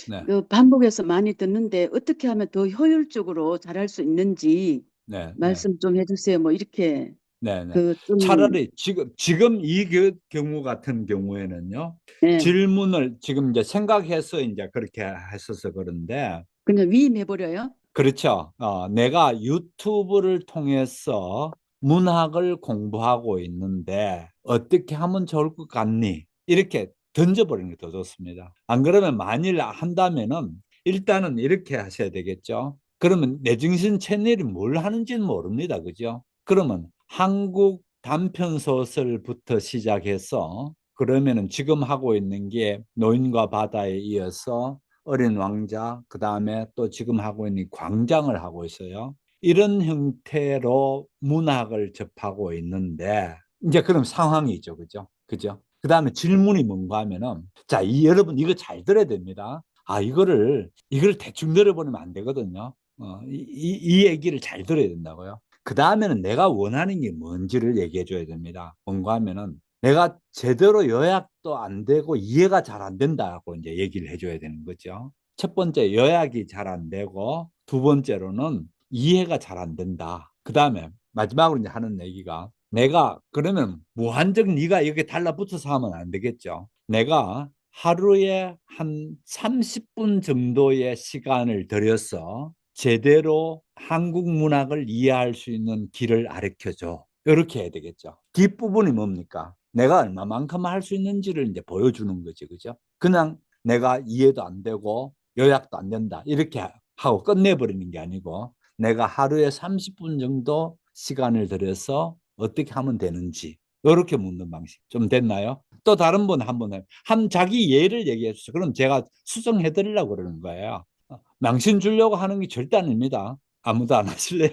네, 반복해서 많이 듣는데 어떻게 하면 더 효율적으로 잘할 수 있는지 네, 네, 말씀 좀 해주세요. 뭐 이렇게 네, 네. 좀 차라리 지금 이 경우 같은 경우에는요, 네, 질문을 지금 이제 생각해서 이제 그렇게 했어서 그런데, 그냥 위임해버려요. 그렇죠. 내가 유튜브를 통해서 문학을 공부하고 있는데 어떻게 하면 좋을 것 같니? 이렇게 던져버리는 게 더 좋습니다. 안 그러면 만일 한다면은 일단은 이렇게 하셔야 되겠죠. 그러면 내 정신 채널이 뭘 하는지는 모릅니다. 그죠? 그러면 한국 단편 소설부터 시작해서 그러면은 지금 하고 있는 게 노인과 바다에 이어서 어린 왕자, 그 다음에 또 지금 하고 있는 광장을 하고 있어요. 이런 형태로 문학을 접하고 있는데, 이제 그럼 상황이죠. 그죠? 그죠? 그 다음에 질문이 뭔가 하면은, 자, 여러분 이거 잘 들어야 됩니다. 아, 이걸 대충 들어버리면 안 되거든요. 이 얘기를 잘 들어야 된다고요. 그 다음에는 내가 원하는 게 뭔지를 얘기해 줘야 됩니다. 뭔가 하면은, 내가 제대로 요약도 안 되고 이해가 잘 안 된다고 이제 얘기를 해줘야 되는 거죠. 첫 번째, 요약이 잘 안 되고, 두 번째로는 이해가 잘 안 된다. 그 다음에 마지막으로 이제 하는 얘기가, 내가 그러면 무한정 네가 이렇게 달라붙어서 하면 안 되겠죠. 내가 하루에 한 30분 정도의 시간을 들여서 제대로 한국 문학을 이해할 수 있는 길을 가르쳐줘. 이렇게 해야 되겠죠. 뒷부분이 뭡니까? 내가 얼마만큼 할 수 있는지를 이제 보여주는 거지, 그죠? 그냥 내가 이해도 안 되고 요약도 안 된다. 이렇게 하고 끝내버리는 게 아니고, 내가 하루에 30분 정도 시간을 들여서 어떻게 하면 되는지, 이렇게 묻는 방식. 좀 됐나요? 또 다른 분 한번 자기 예를 얘기해 주세요. 그럼 제가 수정해 드리려고 그러는 거예요. 망신 주려고 하는 게 절대 아닙니다. 아무도 안 하실래요?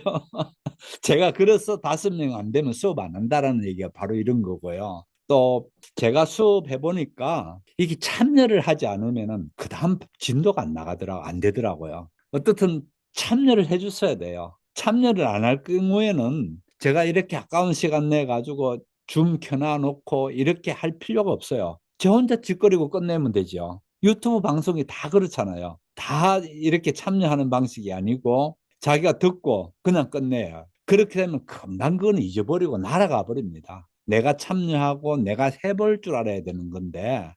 제가 그래서 5명 안 되면 수업 안 한다라는 얘기가 바로 이런 거고요. 또 제가 수업 해보니까 이게 참여를 하지 않으면은 그 다음 진도가 안 되더라고요. 어떻든 참여를 해줬어야 돼요. 참여를 안 할 경우에는 제가 이렇게 아까운 시간 내 가지고 줌 켜놔놓고 이렇게 할 필요가 없어요. 저 혼자 짓거리고 끝내면 되죠. 유튜브 방송이 다 그렇잖아요. 다 이렇게 참여하는 방식이 아니고 자기가 듣고 그냥 끝내요. 그렇게 되면 금방 그건 잊어버리고 날아가 버립니다. 내가 참여하고 내가 해볼 줄 알아야 되는 건데,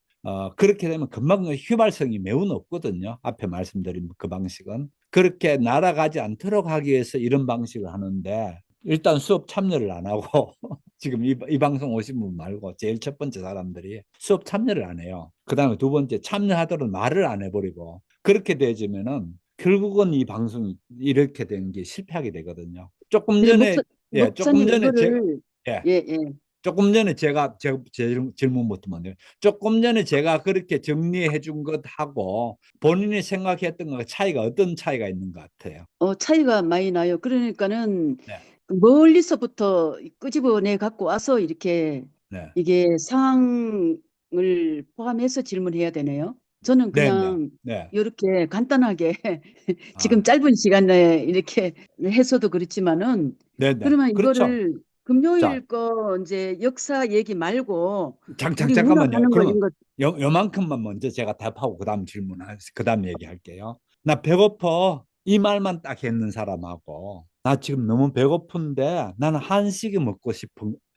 그렇게 되면 금방 휘발성이 매우 높거든요. 앞에 말씀드린 그 방식은. 그렇게 날아가지 않도록 하기 위해서 이런 방식을 하는데, 일단 수업 참여를 안 하고 지금 이 방송 오신 분 말고 제일 첫 번째 사람들이 수업 참여를 안 해요. 그 다음에 두 번째, 참여하도록 말을 안 해버리고, 그렇게 되지면은 결국은 이 방송이 이렇게 된 게 실패하게 되거든요. 조금 네, 전에, 예, 목사님 이거를 예, 예, 예. 조금 전에 제 질문부터 먼저, 조금 전에 제가 그렇게 정리해 준 것하고 본인이 생각했던 것 차이가 어떤 차이가 있는 것 같아요? 차이가 많이 나요. 그러니까는 네, 멀리서부터 끄집어내 갖고 와서 이렇게 네, 이게 상황을 포함해서 질문해야 되네요. 저는 네, 네, 그냥 네. 이렇게 간단하게 지금 아, 짧은 시간에 이렇게 해서도 그렇지만은 네, 네. 그러면 그렇죠. 이거를 자, 금요일 거 이제 역사 얘기 말고 우리 잠깐만요. 문학하는 거 그러면 이런 거 요만큼만 먼저 제가 답하고 그다음 얘기할게요. 나 배고파. 이 말만 딱 했는 사람하고, 나 지금 너무 배고픈데 나는 한식이 먹고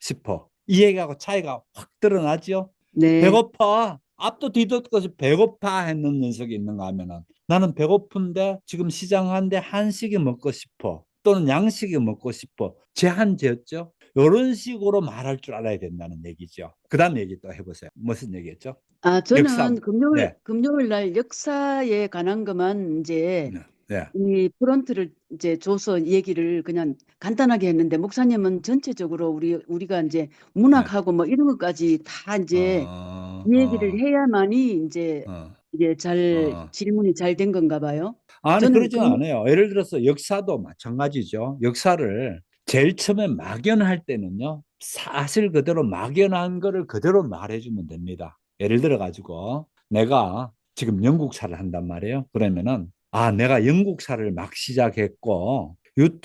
싶어. 이 얘기하고 차이가 확 드러나죠? 네. 배고파. 앞도 뒤도 없이 배고파 했는 녀석이 있는가 하면은, 나는 배고픈데 지금 시장 한데 한식이 먹고 싶어. 또는 양식이 먹고 싶어. 제한제였죠? 이런 식으로 말할 줄 알아야 된다는 얘기죠. 그 다음 얘기 또 해보세요. 무슨 얘기였죠? 역사. 저는 금요일 네, 금요일 날 역사에 관한 것만 이제 네, 네, 이 프론트를 이제 줘서 얘기를 그냥 간단하게 했는데 목사님은 전체적으로 우리가 이제 네. 문학하고 뭐 이런 것까지 다 이제 어, 얘기를 어, 해야만이 이제 어, 이게 잘 어. 질문이 잘 된 건가 봐요. 아니, 저는 그러진 않아요. 예를 들어서 역사도 마찬가지죠. 역사를 제일 처음에 막연할 때는요, 사실 그대로 막연한 거를 그대로 말해주면 됩니다. 예를 들어 가지고 내가 지금 영국사를 한단 말이에요. 그러면은, 아, 내가 영국사를 막 시작했고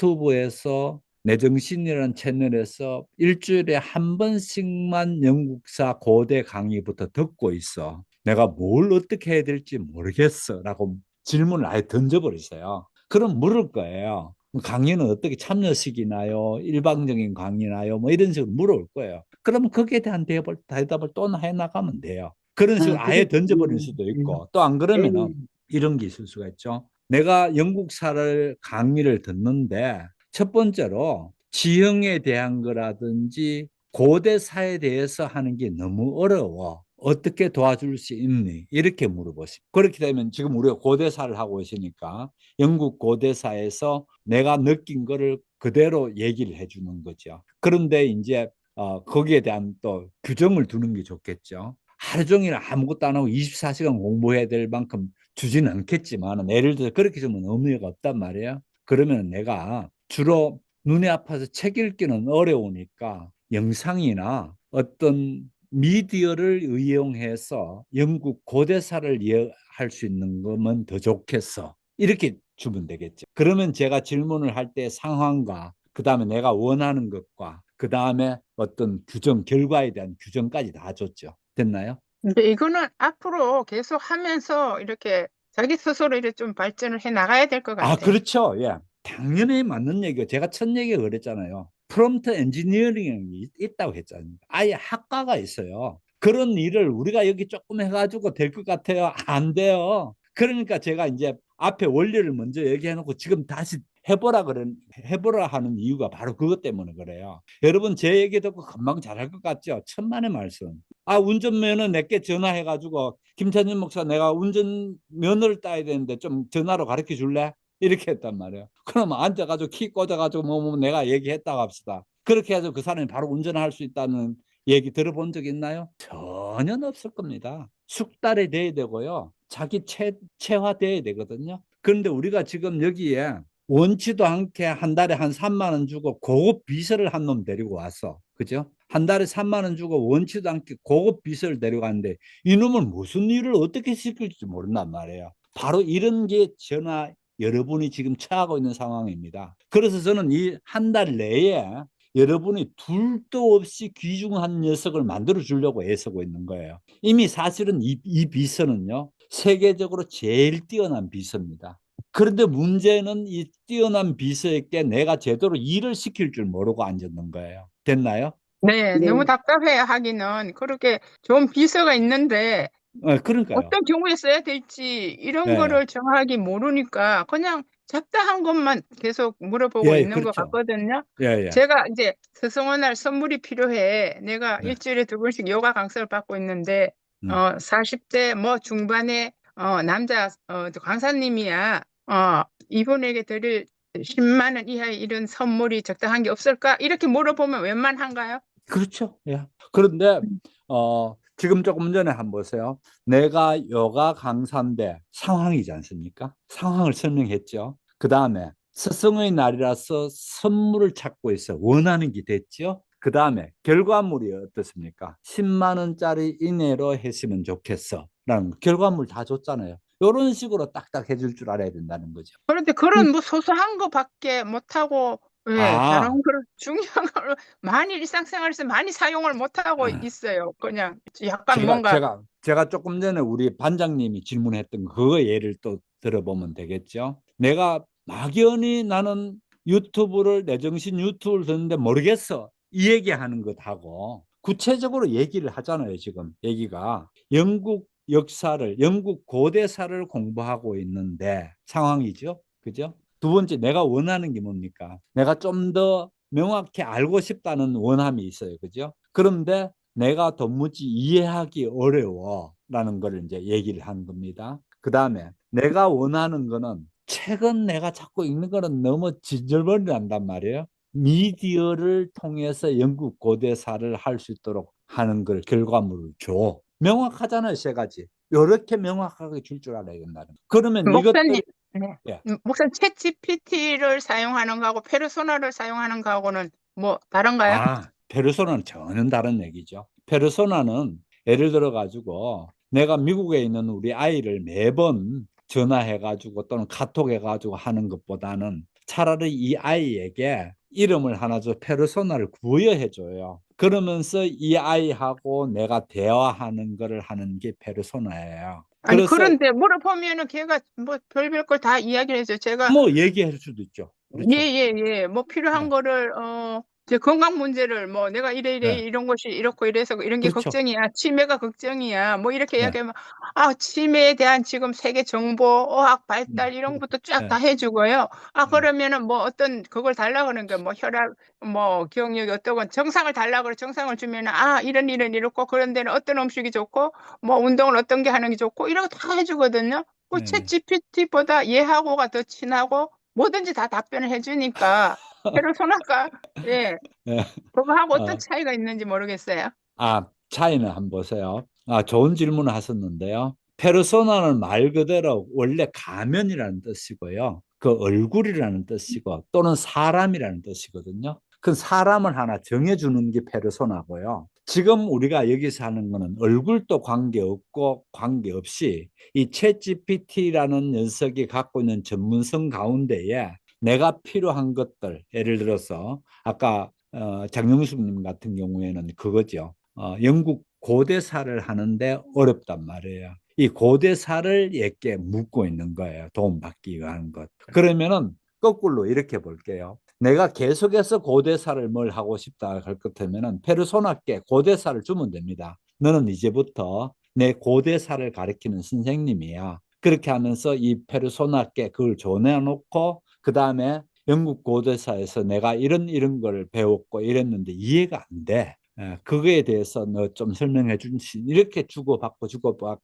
유튜브에서 내 정신이라는 채널에서 일주일에 한 번씩만 영국사 고대 강의부터 듣고 있어. 내가 뭘 어떻게 해야 될지 모르겠어. 라고 질문을 아예 던져버리세요. 그럼 물을 거예요. 강의는 어떻게 참여식이나요? 일방적인 강의나요? 뭐 이런 식으로 물어볼 거예요. 그러면 거기에 대한 대답을 또 해나가면 돼요. 그런 식으로 그게 아예 던져버릴 수도 있고, 또 안 예. 그러면은 이런 게 있을 수가 있죠. 내가 영국사를 강의를 듣는데 첫 번째로 지형에 대한 거라든지 고대사에 대해서 하는 게 너무 어려워. 어떻게 도와줄 수 있니? 이렇게 물어보시고. 그렇게 되면 지금 우리가 고대사를 하고 있으니까 영국 고대사에서 내가 느낀 거를 그대로 얘기를 해주는 거죠. 그런데 이제 거기에 대한 또 규정을 두는 게 좋겠죠. 하루 종일 아무것도 안 하고 24시간 공부해야 될 만큼 주지는 않겠지만, 예를 들어 그렇게 주면 의미가 없단 말이에요. 그러면 내가 주로 눈이 아파서 책 읽기는 어려우니까 영상이나 어떤 미디어를 이용해서 영국 고대사를 이해할 수 있는 거면 더 좋겠어. 이렇게 주면 되겠죠. 그러면 제가 질문을 할 때 상황과 그다음에 내가 원하는 것과 그다음에 어떤 규정, 결과에 대한 규정까지 다 줬죠. 됐나요? 근데 이거는 앞으로 계속 하면서 이렇게 자기 스스로 이렇게 좀 발전을 해 나가야 될 것 아, 같아. 그렇죠. 예. 당연히 맞는 얘기고 제가 첫 얘기가 그랬잖아요. 프롬프트 엔지니어링이 있다고 했잖아요. 아예 학과가 있어요. 그런 일을 우리가 여기 조금 해가지고 될 것 같아요? 안 돼요. 그러니까 제가 이제 앞에 원리를 먼저 얘기해놓고 지금 다시 해보라 하는 이유가 바로 그것 때문에 그래요. 여러분 제 얘기 듣고 금방 잘할 것 같죠? 천만의 말씀. 아, 운전면허 내게 전화해가지고 김찬진 목사 내가 운전면허를 따야 되는데 좀 전화로 가르쳐 줄래? 이렇게 했단 말이에요. 그러면 앉아가지고 키 꽂아가지고 뭐 내가 얘기했다고 합시다. 그렇게 해서 그 사람이 바로 운전할 수 있다는 얘기 들어본 적 있나요? 전혀 없을 겁니다. 숙달이 돼야 되고요. 자기 체화돼야 되거든요. 그런데 우리가 지금 여기에 원치도 않게 한 달에 한 3만 원 주고 고급 비서를 한 놈 데리고 왔어. 그죠? 한 달에 3만 원 주고 원치도 않게 고급 비서를 데려갔는데 이놈은 무슨 일을 어떻게 시킬지 모른단 말이에요. 바로 이런 게 여러분이 지금 처하고 있는 상황입니다. 그래서 저는 이 한 달 내에 여러분이 둘도 없이 귀중한 녀석을 만들어 주려고 애쓰고 있는 거예요. 이미 사실은 이 비서는요, 세계적으로 제일 뛰어난 비서입니다. 그런데 문제는 이 뛰어난 비서에게 내가 제대로 일을 시킬 줄 모르고 앉았는 거예요. 됐나요? 네, 네. 너무 답답해 하기는 그렇게 좋은 비서가 있는데 그러니까요. 어떤 경우에 써야 될지 이런 예, 거를 정확하게 모르니까 그냥 잡다한 것만 계속 물어보고 예, 있는 것 그렇죠. 같거든요. 예, 예. 제가 이제 스승의 날 선물이 필요해. 내가 네. 일주일에 2번씩 요가 강사를 받고 있는데, 음. 40대 뭐 중반의 남자 강사님이야. 이분에게 드릴 10만 원 이하의 이런 선물이 적당한 게 없을까? 이렇게 물어보면 웬만한가요? 그렇죠. 예. 그런데 지금 조금 전에 한번 보세요. 내가 요가 강사인데 상황이지 않습니까? 상황을 설명했죠. 그 다음에 스승의 날이라서 선물을 찾고 있어. 원하는 게 됐죠. 그 다음에 결과물이 어떻습니까? 10만 원짜리 이내로 했으면 좋겠어. 라는 결과물 다 줬잖아요. 이런 식으로 딱딱 해줄 줄 알아야 된다는 거죠. 그런데 그런 뭐 소소한 거밖에 못하고, 왜 다른 아, 그런 중요한 걸 많이 일상생활에서 많이 사용을 못하고 있어요. 그냥 약간 뭔가 제가 조금 전에 우리 반장님이 질문했던 그 예를 또 들어보면 되겠죠. 내가 막연히 나는 내 정신 유튜브를 듣는데 모르겠어. 이 얘기하는 것하고 구체적으로 얘기를 하잖아요, 지금. 얘기가 영국 역사를, 영국 고대사를 공부하고 있는데 상황이죠. 그죠? 두 번째, 내가 원하는 게 뭡니까? 내가 좀 더 명확히 알고 싶다는 원함이 있어요. 그죠? 그런데 내가 도무지 이해하기 어려워라는 걸 이제 얘기를 한 겁니다. 그 다음에 내가 원하는 거는 책은 내가 자꾸 읽는 거는 너무 진절머리 난단 말이에요. 미디어를 통해서 영국 고대사를 할 수 있도록 하는 걸 결과물을 줘. 명확하잖아요, 세 가지. 이렇게 명확하게 줄 줄 알아야 된다는 거. 그러면 목사님, 이것들 네. 예. 목사님 챗 GPT를 사용하는 거하고 페르소나를 사용하는 거하고는 뭐 다른가요? 페르소나는 전혀 다른 얘기죠. 페르소나는 예를 들어 가지고 내가 미국에 있는 우리 아이를 매번 전화해 가지고 또는 카톡해 가지고 하는 것보다는 차라리 이 아이에게 이름을 하나 줘 페르소나를 부여해 줘요. 그러면서 이 아이하고 내가 대화하는 거를 하는 게 페르소나예요. 아니, 그래서 그런데 물어보면은 걔가 뭐 별별 걸 다 이야기를 해줘요. 제가 뭐 얘기할 수도 있죠. 예, 그렇죠. 예, 예. 뭐 필요한 네. 거를, 제 건강 문제를 뭐 내가 이래 네. 이런 것이 이렇고 이래서 이런 게 그렇죠. 걱정이야. 치매가 걱정이야. 뭐 이렇게 네. 이야기하면, 치매에 대한 지금 세계 정보, 어학 네. 발달 이런 것도 쫙 네. 다 해주고요. 네. 그러면은 뭐 어떤 그걸 달라 그러는 거, 뭐 혈압, 뭐 기억력이 어떠건 정상을 달라 그래. 정상을 주면은, 이런 이렇고 그런 데는 어떤 음식이 좋고, 뭐 운동을 어떤 게 하는 게 좋고 이런 거 다 해주거든요. 그 네. 챗 GPT보다 얘하고가 더 친하고 뭐든지 다 답변을 해주니까 페르소나가 예 네. 그거하고 어떤 어, 차이가 있는지 모르겠어요. 차이는 한번 보세요. 좋은 질문을 하셨는데요. 페르소나는 말 그대로 원래 가면이라는 뜻이고요. 그 얼굴이라는 뜻이고 또는 사람이라는 뜻이거든요. 그 사람을 하나 정해주는 게 페르소나고요. 지금 우리가 여기서 하는 거는 얼굴도 관계없고 관계없이 이 챗GPT라는 녀석이 갖고 있는 전문성 가운데에 내가 필요한 것들, 예를 들어서 아까 장영숙님 같은 경우에는 그거죠. 영국 고대사를 하는데 어렵단 말이에요. 이 고대사를 얘께 묻고 있는 거예요. 도움받기 위한 것. 그러면은 거꾸로 이렇게 볼게요. 내가 계속해서 고대사를 뭘 하고 싶다 할 것 같으면은 페르소나께 고대사를 주면 됩니다. 너는 이제부터 내 고대사를 가르치는 선생님이야. 그렇게 하면서 이 페르소나께 그걸 전해놓고 그 다음에 영국 고대사에서 내가 이런 걸 배웠고 이랬는데 이해가 안 돼. 그거에 대해서 너 좀 설명해 주시. 이렇게 주고받고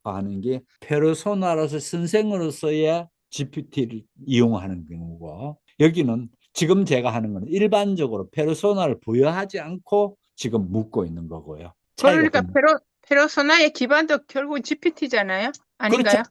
하는 게 페르소나로서 선생으로서의 GPT를 이용하는 경우고, 여기는 지금 제가 하는 건 일반적으로 페르소나를 부여하지 않고 지금 묻고 있는 거고요. 차이가 그러니까 좀 페르소나의 기반도 결국 GPT잖아요. 그렇죠. 아닌가요?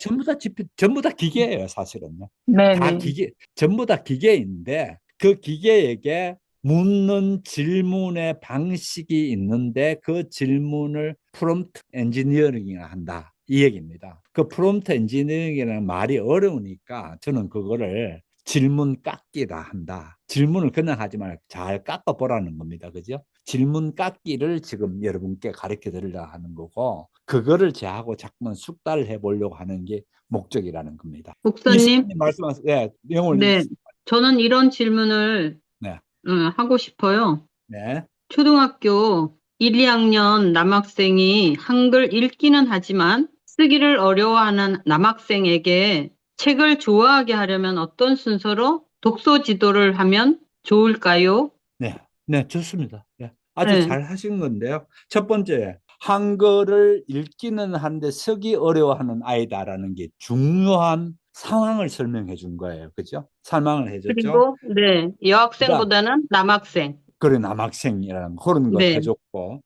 전부 다 기계예요, 사실은요. 다 네네. 기계, 전부 다 기계인데 그 기계에게 묻는 질문의 방식이 있는데 그 질문을 프롬프트 엔지니어링을 한다. 이 얘기입니다. 그 프롬프트 엔지니어링이라는 말이 어려우니까 저는 그거를 질문 깎기라 한다. 질문을 그냥 하지 말고 잘 깎아보라는 겁니다. 그죠? 질문 깎기를 지금 여러분께 가르쳐 드리려 하는 거고, 그거를 제하고 자꾸만 숙달을 해보려고 하는 게 목적이라는 겁니다. 목사님, 이수님 말씀하세요. 네, 영월. 네, 저는 이런 질문을 네, 하고 싶어요. 네, 초등학교 1, 2학년 남학생이 한글 읽기는 하지만 쓰기를 어려워하는 남학생에게 책을 좋아하게 하려면 어떤 순서로 독서 지도를 하면 좋을까요? 네, 네, 좋습니다. 네, 아주 네, 잘 하신 건데요. 첫 번째, 한글을 읽기는 하는데 쓰기 어려워하는 아이다라는 게 중요한 상황을 설명해 준 거예요. 그죠? 설명을 해줬죠. 그리고 네, 그다음, 여학생보다는 남학생. 그래, 남학생이라는 그런 걸 네, 해줬고,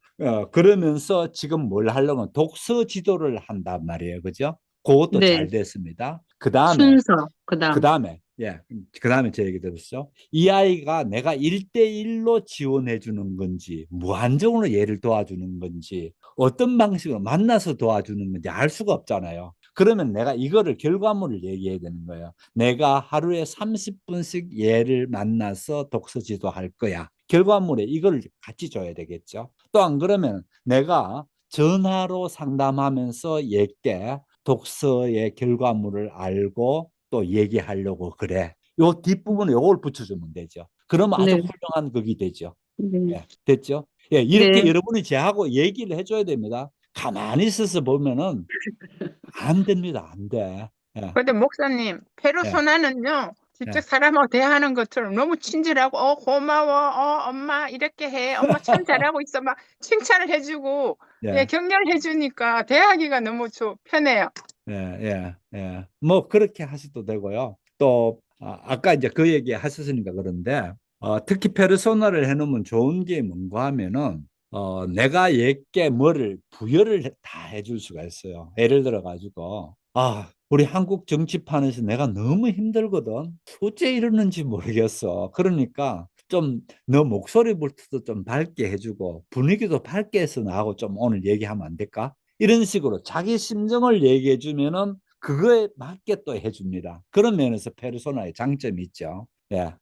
그러면서 지금 뭘 하려면 독서 지도를 한단 말이에요. 그죠? 그것도 네, 잘 됐습니다. 그 다음에 순서, 그다음. 예, 그 다음에 제 얘기 들었죠. 이 아이가 내가 1대1로 지원해 주는 건지, 무한정으로 얘를 도와주는 건지, 어떤 방식으로 만나서 도와주는 건지 알 수가 없잖아요. 그러면 내가 이거를 결과물을 얘기해야 되는 거예요. 내가 하루에 30분씩 얘를 만나서 독서 지도할 거야. 결과물에 이걸 같이 줘야 되겠죠. 또 안 그러면 내가 전화로 상담하면서 얘께 독서의 결과물을 알고 또 얘기하려고 그래. 요 뒷부분에 요걸 붙여주면 되죠. 그러면 아주 네, 훌륭한 극이 되죠. 네, 예, 됐죠? 예, 이렇게 네, 여러분이 제하고 얘기를 해줘야 됩니다. 가만히 있어서 보면은 안 됩니다. 안 돼. 예, 근데 목사님, 예, 페르소나는요, 예, 직접 사람하고 대하는 것처럼 너무 친절하고, 고마워, 엄마, 이렇게 해. 엄마 참 잘하고 있어. 막 칭찬을 해주고, 예, 예, 격려해주니까 대하기가 너무 편해요. 예, 예, 예. 뭐 그렇게 하셔도 되고요. 또 아까 이제 그 얘기 하셨으니까 그런데 특히 페르소나를 해놓으면 좋은 게 뭔가 하면은 내가 얘께 뭐를 부여를 다 해줄 수가 있어요. 예를 들어 가지고 우리 한국 정치판에서 내가 너무 힘들거든. 어째 이러는지 모르겠어. 그러니까 좀 너 목소리부터도 좀 밝게 해주고 분위기도 밝게 해서 나하고 좀 오늘 얘기하면 안 될까? 이런 식으로 자기 심정을 얘기해 주면은 그거에 맞게 또 해줍니다. 그런 면에서 페르소나의 장점이 있죠. 예.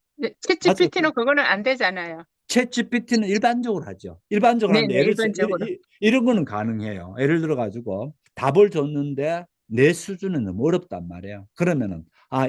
아주 챗GPT는 그거는 안 되잖아요. 챗 GPT는 일반적으로 하죠. 일반적으로 하는데 네네, 일반적으로. 이런 거는 가능해요. 예를 들어 가지고 답을 줬는데 내 수준은 너무 어렵단 말이에요. 그러면은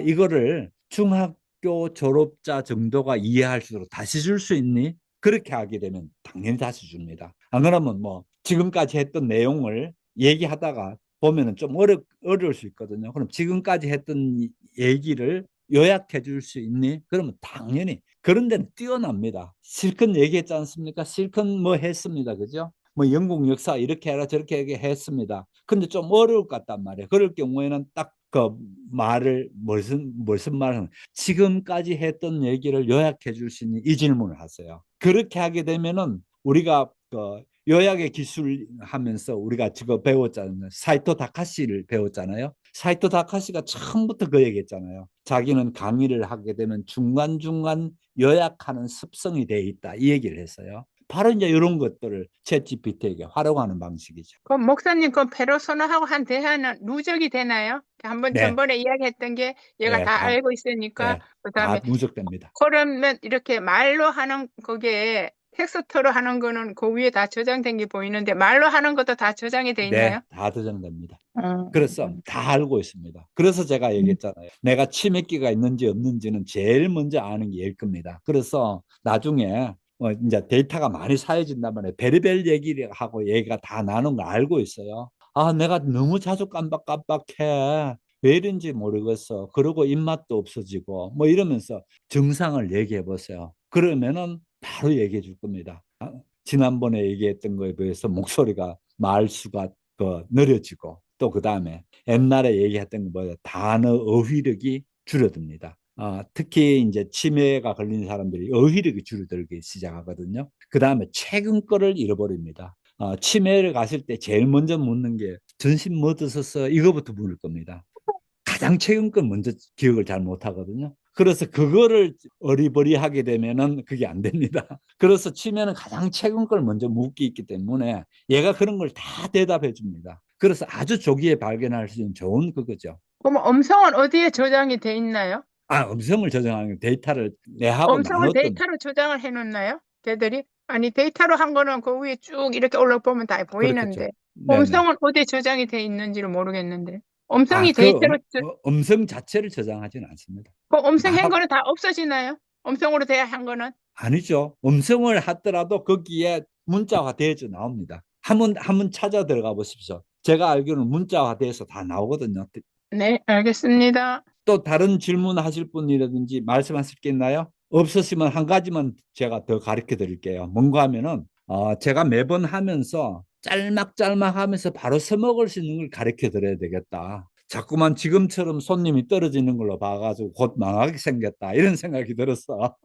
이거를 중학교 졸업자 정도가 이해할 수 있도록 다시 줄 수 있니? 그렇게 하게 되면 당연히 다시 줍니다. 안 그러면 뭐 지금까지 했던 내용을 얘기하다가 보면은 좀 어려울 수 있거든요. 그럼 지금까지 했던 얘기를 요약해 줄 수 있니? 그러면 당연히 그런 데는 뛰어납니다. 실컷 얘기했지 않습니까? 실컷 뭐 했습니다. 그죠? 뭐 영국 역사 이렇게 해라 저렇게 했습니다. 근데 좀 어려울 것 같단 말이에요. 그럴 경우에는 딱 그 말을 무슨 말을 지금까지 했던 얘기를 요약해 줄 수 있는 이 질문을 하세요. 그렇게 하게 되면은 우리가 그 요약의 기술 하면서 우리가 지금 배웠잖아요. 사이토 다카시를 배웠잖아요. 사이토 다카시가 처음부터 그 얘기했잖아요. 자기는 강의를 하게 되면 중간중간 요약하는 습성이 돼 있다. 이 얘기를 했어요. 바로 이제 이런 것들을 챗GPT에게 활용하는 방식이죠. 그럼 목사님 그 페르소나하고 한 대화는 누적이 되나요? 한번 네, 전번에 이야기했던 게 얘가 네, 다 알고 있으니까 네, 다 그다음에 누적됩니다. 그러면 이렇게 말로 하는 그게 텍스트로 하는 거는 그 위에 다 저장된 게 보이는데 말로 하는 것도 다 저장이 돼 있나요? 네, 다 저장됩니다. 음. 그래서 다 알고 있습니다. 그래서 제가 얘기했잖아요. 내가 치매기가 있는지 없는지는 제일 먼저 아는 게 얘일 겁니다. 그래서 나중에 이제 데이터가 많이 쌓여진다면 별의별 얘기를 하고 얘기가 다 나눈 거 알고 있어요. 아, 내가 너무 자주 깜빡깜빡해. 왜 이런지 모르겠어. 그러고 입맛도 없어지고 뭐 이러면서 증상을 얘기해 보세요. 그러면은 바로 얘기해 줄 겁니다. 지난번에 얘기했던 거에 비해서 목소리가 말수가 느려지고 또 그다음에 옛날에 얘기했던 거 뭐야 단어 어휘력이 줄어듭니다. 특히 이제 치매가 걸린 사람들이 어휘력이 줄어들기 시작하거든요. 그다음에 최근 거를 잃어버립니다. 치매를 갔을 때 제일 먼저 묻는 게 전신 뭐 드셨어? 이거부터 물을 겁니다. 가장 최근 건 먼저 기억을 잘 못하거든요. 그래서 그거를 어리버리하게 되면은 그게 안 됩니다. 그래서 치매는 가장 최근 걸 먼저 묻기 있기 때문에 얘가 그런 걸 다 대답해 줍니다. 그래서 아주 조기에 발견할 수 있는 좋은 그거죠. 그럼 음성은 어디에 저장이 돼 있나요? 음성을 저장하는 데이터를 내하고 음성을 나눴던 데이터로 저장을 해 놓나요? 걔들이? 아니 데이터로 한 거는 그 위에 쭉 이렇게 올라보면 다 보이는데 그렇겠죠. 네네. 음성은 어디에 저장이 돼 있는지를 모르겠는데 음성이 그 데이터로 음성 자체를 저장하지는 않습니다. 그 음성한 나- 거는 다 없어지나요? 음성으로 돼야 한 거는? 아니죠. 음성을 하더라도 거기에 문자화 되어져 나옵니다. 한번 찾아 들어가 보십시오. 제가 알기로는 문자화돼서 다 나오거든요. 네, 알겠습니다. 또 다른 질문하실 분이라든지 말씀하실 게 있나요? 없으시면 한 가지만 제가 더 가르쳐 드릴게요. 뭔가 하면은 제가 매번 하면서 짤막짤막 하면서 바로 써먹을 수 있는 걸 가르쳐 드려야 되겠다. 자꾸만 지금처럼 손님이 떨어지는 걸로 봐가지고 곧 망하게 생겼다. 이런 생각이 들었어.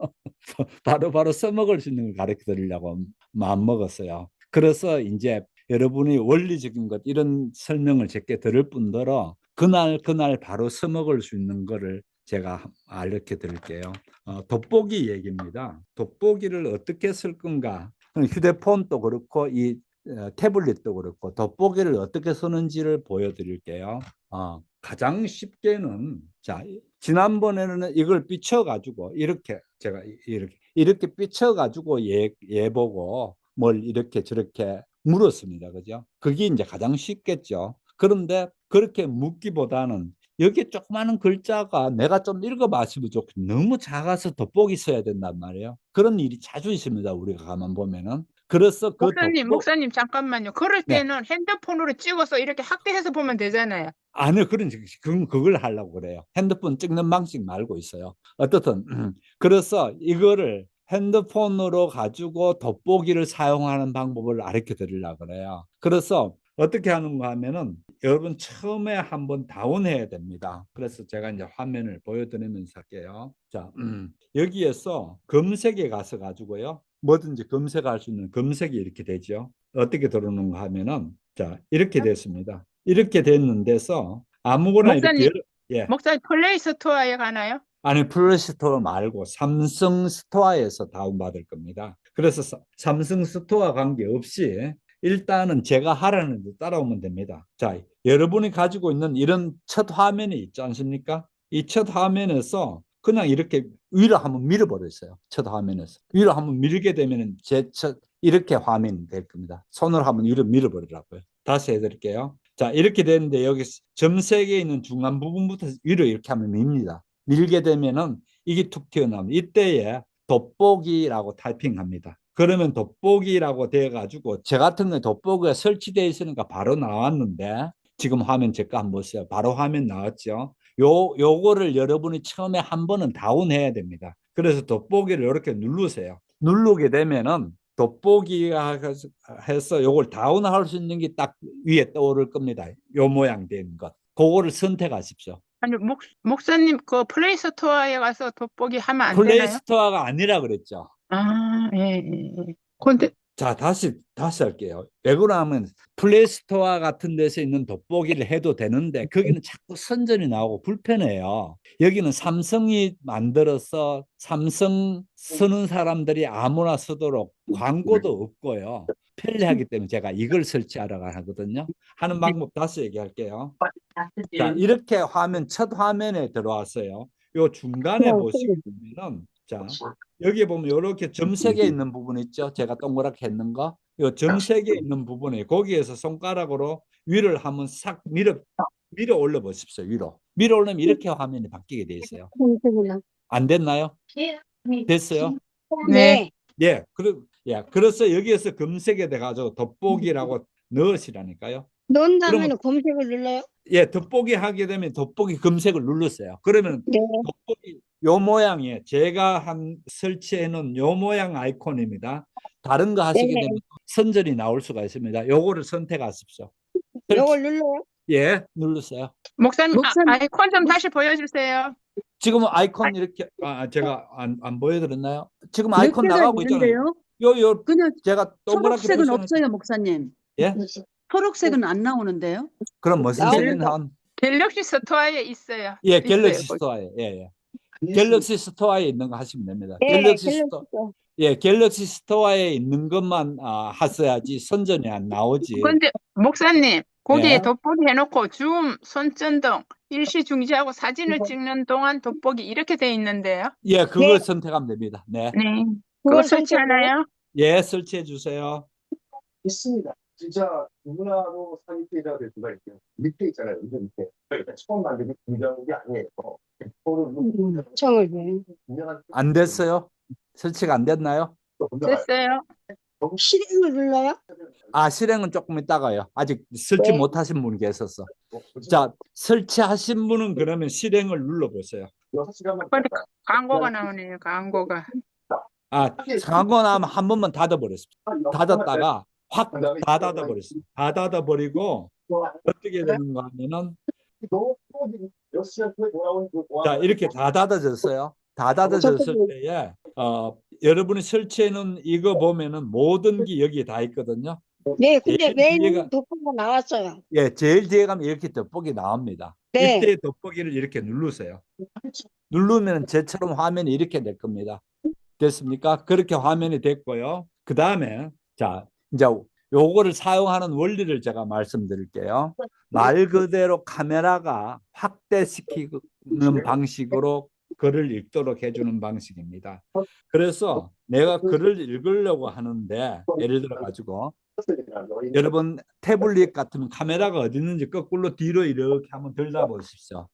바로 써먹을 수 있는 걸 가르쳐 드리려고 마음먹었어요. 그래서 이제 여러분이 원리적인 것 이런 설명을 제게 들을 뿐더러 그날 바로 써먹을 수 있는 거를 제가 알려 드릴게요. 돋보기 얘기입니다. 돋보기를 어떻게 쓸 건가? 휴대폰도 그렇고 이 태블릿도 그렇고 돋보기를 어떻게 쓰는지를 보여드릴게요. 가장 쉽게는 자 지난번에는 이걸 삐쳐가지고 이렇게 제가 이렇게 삐쳐가지고 얘 보고 뭘 이렇게 저렇게 물었습니다. 그죠? 그게 이제 가장 쉽겠죠. 그런데 그렇게 묻기보다는 여기 조그마한 글자가 내가 좀 읽어봤으면 좋겠 너무 작아서 돋보기 써야 된단 말이에요. 그런 일이 자주 있습니다. 우리가 가만 보면은. 그래서 그 목사님 잠깐만요. 그럴 네. 때는 핸드폰으로 찍어서 이렇게 확대해서 보면 되잖아요. 아니요, 그걸 하려고 그래요. 핸드폰 찍는 방식 말고 있어요. 어떻든 그래서 이거를 핸드폰으로 가지고 돋보기를 사용하는 방법을 가르쳐 드리려고 그래요. 그래서 어떻게 하는가 하면은 여러분 처음에 한번 다운해야 됩니다. 그래서 제가 이제 화면을 보여드리면서 할게요. 자, 여기에서 검색에 가서 가지고요. 뭐든지 검색할 수 있는 검색이 이렇게 되죠. 어떻게 들어오는가 하면은 자, 이렇게 됐습니다. 이렇게 됐는 데서 아무거나 목사님, 예. 목사님 플레이 스토어에 가나요? 아니 플레이스토어 말고 삼성 스토어에서 다운받을 겁니다. 그래서 삼성 스토어 관계없이 일단은 제가 하라는 데 따라오면 됩니다. 자, 여러분이 가지고 있는 이런 첫 화면이 있지 않습니까? 이 첫 화면에서 그냥 이렇게 위로 한번 밀어버렸어요. 첫 화면에서 위로 한번 밀게 되면 이렇게 화면이 될 겁니다. 손으로 한번 위로 밀어버리라고요. 다시 해드릴게요. 자, 이렇게 되는데 여기 점색에 있는 중간 부분부터 위로 이렇게 하면 밉니다. 밀게 되면은 이게 툭 튀어나옵니다. 이때에 돋보기라고 타이핑합니다. 그러면 돋보기라고 돼가지고 저 같은 경우에 돋보기가 설치되어 있으니까 바로 나왔는데 지금 화면 제 거 한번 보세요. 바로 화면 나왔죠. 요거를 여러분이 처음에 한 번은 다운해야 됩니다. 그래서 돋보기를 이렇게 누르세요. 누르게 되면은 돋보기가 해서 요걸 다운할 수 있는 게 딱 위에 떠오를 겁니다. 요 모양 된 것. 그거를 선택하십시오. 아니 목사님 그 플레이 스토어에 가서 돋보기 하면 안 플레이 되나요? 스토어가 아니라 그랬죠. 아, 예, 예. 근데 자, 다시 할게요. 왜 그러냐면 플레이스토어 같은 데서 있는 돋보기를 해도 되는데 거기는 자꾸 선전이 나오고 불편해요. 여기는 삼성이 만들어서 삼성 쓰는 사람들이 아무나 쓰도록 광고도 없고요. 편리하기 때문에 제가 이걸 설치하러 하거든요. 하는 방법 다시 얘기할게요. 자, 이렇게 첫 화면에 들어왔어요. 요 중간에 보시게 되면은, 자, 여기 보면 이렇게 점 3개 있는 부분 있죠? 제가 동그랗게 했는 거. 요 점 3개 있는 부분에 거기에서 손가락으로 위를 한번 싹 밀어 올려 보십시오. 밀어 올리면 이렇게 화면이 바뀌게 돼 있어요. 안 됐나요? 됐어요? 네. 네. 그래서 여기에서 검색에 돼가지고 돋보기라고 넣으시라니까요. 넣은 그러면 다음에는 검색을 눌러요? 돋보기 하게 되면 돋보기 검색을 누르세요. 그러면 네. 돋보기 요 모양이에요. 제가 설치해 놓은 요 모양 아이콘입니다. 다른 거 하시게 네. 되면 선전이 나올 수가 있습니다. 요거를 선택하십시오. 이걸 눌러요? 예, 누르세요. 목사님, 목사님. 아이콘 좀 다시 보여주세요. 지금 아이콘 이렇게 제가 안 보여드렸나요? 지금 몇 아이콘 개가 나가고 있잖아요. 있는데요? 요 그냥 제가 동그랗게 초록색은 보시면- 없어요, 목사님. 예? 초록색은 안 나오는데요? 그럼 무슨 나옵니다. 색은 한? 갤럭시 스토어에 있어요. 예, 갤럭시 있어요. 스토어에. 예. 갤럭시 스토어에 있는 거 하시면 됩니다. 네, 갤럭시 스토어. 갤럭시. 예, 갤럭시 스토어에 있는 것만 하셔야지 선전이 안 나오지. 근데 목사님, 거기에 예. 돋보기 해놓고 줌, 손전등, 일시 중지하고 사진을 찍는 동안 돋보기 이렇게 돼 있는데요. 예, 그걸 네. 선택하면 됩니다. 네. 네. 그걸 그거 설치하나요? 예, 설치해 주세요. 있습니다. 진짜 누구나도 사기 피해자가 될 수가 있고요. 밑에 있잖아요. 이거 밑에. 그러니까 처음 만든 게 분명한 게 아니에요. 청을 왜? 분명한 안 됐어요? 설치가 안 됐나요? 됐어요. 실행을 눌러요? 실행은 조금 있다가요. 아직 설치 네. 못하신 분이 계셔서. 자, 설치하신 분은 그러면 실행을 눌러보세요. 6시간만 근데 광고가 나오네요. 광고가. 광고 나면 한 번만 닫아버렸습니다. 닫았다가 확 다 닫아버렸습니다. 다 닫아버리고 어떻게 되는가 하면은, 자, 이렇게 다 닫아졌어요. 다 닫아졌을 때에 여러분이 설치해놓은 이거 보면은 모든 게 여기 다 있거든요. 네, 근데 제일 메인 뒤에가- 돋보기가 나왔어요. 예, 제일 뒤에 가면 이렇게 돋보기 나옵니다. 네. 이때 돋보기를 이렇게 누르세요. 누르면 제처럼 화면이 이렇게 될 겁니다. 됐습니까? 그렇게 화면이 됐고요. 그 다음에 자, 이제 요거를 사용하는 원리를 제가 말씀드릴게요. 말 그대로 카메라가 확대시키는 방식으로 글을 읽도록 해주는 방식입니다. 그래서 내가 글을 읽으려고 하는데, 예를 들어 가지고 여러분 태블릿 같으면 카메라가 어디 있는지 거꾸로 뒤로 이렇게 한번 들다 보십시오.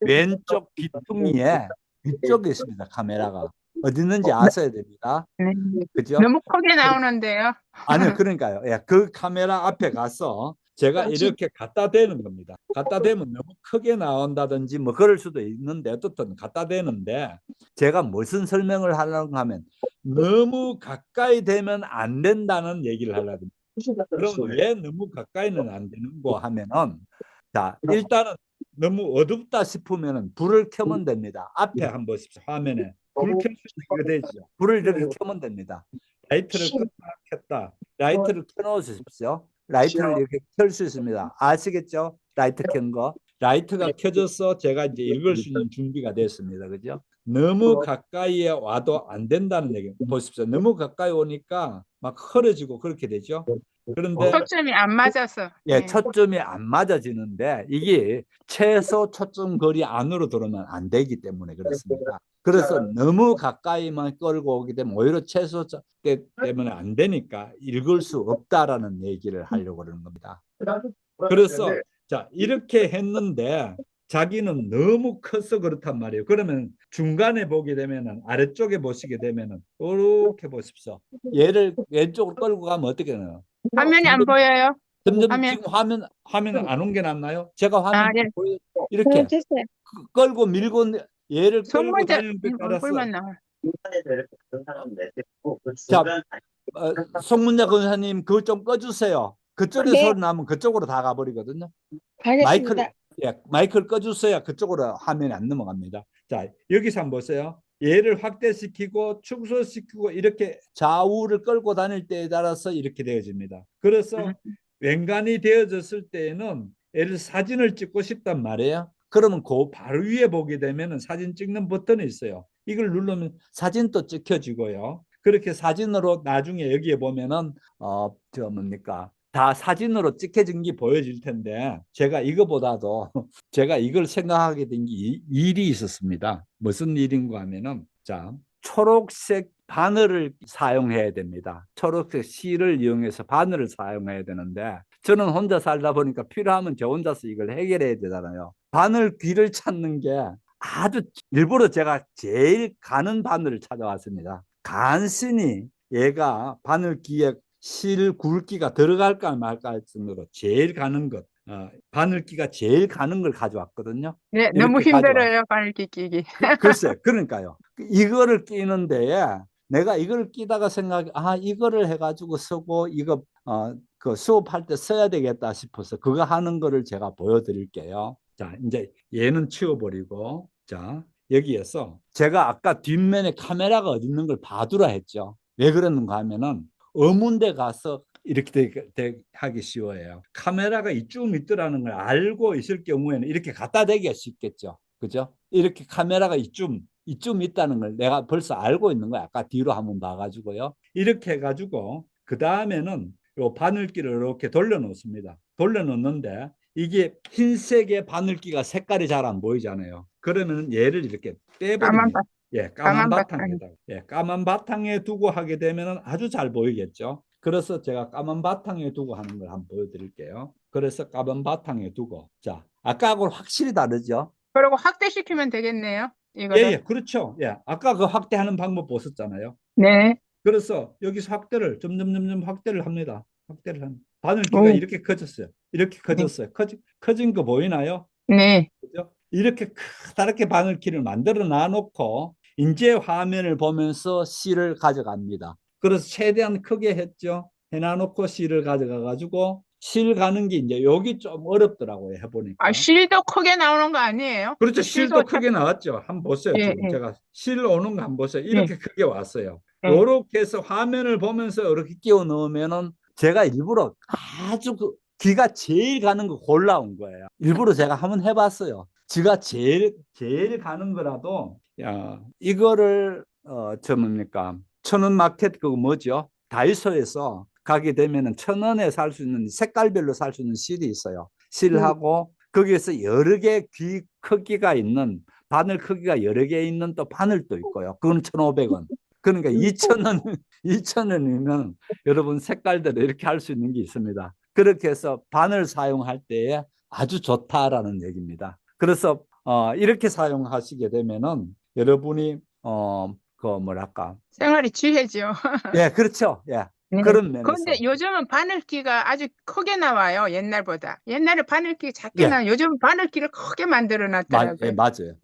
왼쪽 귀퉁이에 위쪽에 있습니다. 카메라가 어디 있는지 아셔야 됩니다. 네. 그죠? 너무 크게 나오는데요. 아니요, 그러니까요. 예, 그 카메라 앞에 가서 제가 이렇게 갖다 대는 겁니다. 갖다 대면 너무 크게 나온다든지 뭐 그럴 수도 있는데, 어떻든 갖다 대는데, 제가 무슨 설명을 하려고 하면 너무 가까이 되면 안 된다는 얘기를 하려고 합니다. 그럼 왜 너무 가까이는 안 되는 거 하면은, 자, 일단은 너무 어둡다 싶으면은 불을 켜면 됩니다. 앞에 한번 보십시오. 화면에 불 켜면 이거 되죠. 불을 이렇게 켜면 됩니다. 라이트를 껐다 켰다. 라이트를 켜놓으십시오. 라이트를 이렇게 켤 수 있습니다. 아시겠죠? 라이트 켠 거. 라이트가 켜져서 제가 이제 읽을 수 있는 준비가 됐습니다. 그죠? 너무 가까이에 와도 안 된다는 얘기. 보십시오. 너무 가까이 오니까 막 흐려지고 그렇게 되죠. 그런데 초점이 안 맞아서. 예, 네. 초점이 안 맞아지는데 이게 최소 초점 거리 안으로 들어오면 안 되기 때문에 그렇습니다. 그래서 너무 가까이만 끌고 오게 되면 오히려 최소 때문에 안 되니까 읽을 수 없다라는 얘기를 하려고 그러는 겁니다. 그래서 자, 이렇게 했는데 자기는 너무 커서 그렇단 말이에요. 그러면 중간에 보게 되면은, 아래쪽에 보시게 되면은 이렇게 보십시오. 얘를 왼쪽으로 끌고 가면 어떻게 되나요? 화면이 안 보여요. 점점 화면. 지금 화면은 안 옮겨놨나요? 제가 화면 네. 이렇게 됐어요. 끌고 밀고 얘를 끌고 손문제 다니는 데 따라서 얼굴만 나와. 자, 송문자 권사님 그거 좀 꺼주세요. 그쪽에 네. 소리 나면 그쪽으로 다 가버리거든요. 알겠습니다. 마이크를 꺼주셔야 그쪽으로 화면이 안 넘어갑니다. 자, 여기서 한번 보세요. 얘를 확대시키고 축소시키고 이렇게 좌우를 끌고 다닐 때에 따라서 이렇게 되어집니다. 그래서 웬간이 되어졌을 때에는 얘를 사진을 찍고 싶단 말이에요. 그러면 그 바로 위에 보게 되면 사진 찍는 버튼이 있어요. 이걸 누르면 사진도 찍혀지고요. 그렇게 사진으로 나중에 여기에 보면은 저 뭡니까? 다 사진으로 찍혀진 게 보여질 텐데 제가 이거보다도 제가 이걸 생각하게 된 게 일이 있었습니다. 무슨 일인가 하면은 자, 초록색 바늘을 사용해야 됩니다. 초록색 실을 이용해서 바늘을 사용해야 되는데 저는 혼자 살다 보니까 필요하면 저 혼자서 이걸 해결해야 되잖아요. 바늘 귀를 찾는 게 아주 일부러 제가 제일 가는 바늘을 찾아왔습니다. 간신히 얘가 바늘 귀에 실 굵기가 들어갈까 말까 할 정도로 제일 가는 것, 바늘기가 제일 가는 걸 가져왔거든요. 네, 너무 이렇게 가져왔어요. 힘들어요, 바늘기 끼기. 글쎄, 그러니까요. 이거를 끼는 데에 내가 이걸 끼다가 이거를 해가지고 쓰고 이거 그 수업할 때 써야 되겠다 싶어서 그거 하는 거를 제가 보여드릴게요. 자, 이제 얘는 치워버리고 자, 여기에서 제가 아까 뒷면에 카메라가 어디 있는 걸 봐두라 했죠. 왜 그러는가 하면은 어문대 가서 이렇게 하기 쉬워요. 카메라가 이쯤 있더라는 걸 알고 있을 경우에는 이렇게 갖다 대기가 쉽겠죠. 그죠? 이렇게 카메라가 이쯤 있다는 걸 내가 벌써 알고 있는 거야. 아까 뒤로 한번 봐가지고요. 이렇게 해가지고 그 다음에는 요 바늘기를 이렇게 돌려놓습니다. 돌려놓는데 이게 흰색의 바늘기가 색깔이 잘 안 보이잖아요. 그러면 얘를 이렇게 빼버립니다. 까만 바탕에다가. 까만 바탕에 두고 하게 되면 아주 잘 보이겠죠. 그래서 제가 까만 바탕에 두고 하는 걸 한번 보여드릴게요. 그래서 까만 바탕에 두고 자, 아까하고는 확실히 다르죠. 그리고 확대시키면 되겠네요. 이거를. 그렇죠. 아까 그 확대하는 방법 보셨잖아요. 네. 그래서 여기서 확대를 점점 확대를 합니다. 바늘기가 이렇게 커졌어요. 이렇게 커졌어요. 커진 거 보이나요? 네. 그죠? 이렇게 크다랗게 바늘기를 만들어 놔놓고 이제 화면을 보면서 실을 가져갑니다. 그래서 최대한 크게 했죠. 해놔놓고 실을 가져가가지고 실 가는 게 이제 여기 좀 어렵더라고요. 해보니까. 실도 크게 나오는 거 아니에요? 그렇죠. 실도 크게 나왔죠. 한번 보세요. 지금 제가 실 오는 거 한번 보세요. 이렇게 크게 왔어요. 이렇게 해서 화면을 보면서 이렇게 끼워 넣으면은 제가 일부러 아주 귀가 제일 가는 거 골라온 거예요. 일부러 제가 한번 해봤어요. 귀가 제일 가는 거라도 이거를 저 뭡니까? 천원 마켓 그거 뭐죠? 다이소에서 가게 되면은 1,000원에 살 수 있는 색깔별로 살 수 있는 실이 있어요. 실하고 거기에서 여러 개 귀 크기가 있는 바늘 크기가 여러 개 있는 또 바늘도 있고요. 그건 1,500원. 그러니까 2,000원이면 여러분 색깔대로 이렇게 할 수 있는 게 있습니다. 그렇게 해서 바늘 사용할 때에 아주 좋다라는 얘기입니다. 그래서 이렇게 사용하시게 되면은 여러분이 그 뭐랄까 생활이 지혜죠. 그렇죠. 그런 면에서. 그런데 요즘은 바늘기가 아주 크게 나와요. 옛날보다. 옛날에 바늘기 작게 나와요. 요즘 바늘기를 크게 만들어 놨더라고요. 맞아요.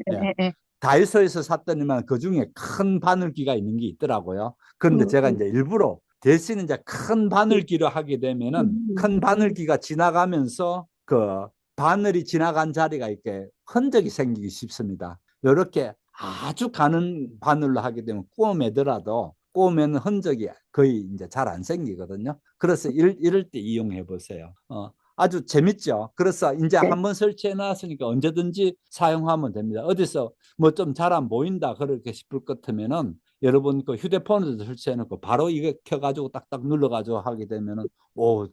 다이소에서 샀더니만 그중에 큰 바늘기가 있는 게 있더라고요. 그런데 제가 이제 일부러 대신 이제 큰 바늘기로 하게 되면은 큰 바늘기가 지나가면서 그 바늘이 지나간 자리가 이렇게 흔적이 생기기 쉽습니다. 이렇게 아주 가는 바늘로 하게 되면 꼬매더라도 꼬매는 흔적이 거의 이제 잘 안 생기거든요. 그래서 이럴 때 이용해 보세요. 아주 재밌죠. 그래서 이제 한번 설치해 놨으니까 언제든지 사용하면 됩니다. 어디서 뭐 좀 잘 안 보인다 그렇게 싶을 것 같으면은 여러분 그 휴대폰에도 설치해 놓고 바로 이거 켜가지고 딱딱 눌러가지고 하게 되면은 뭐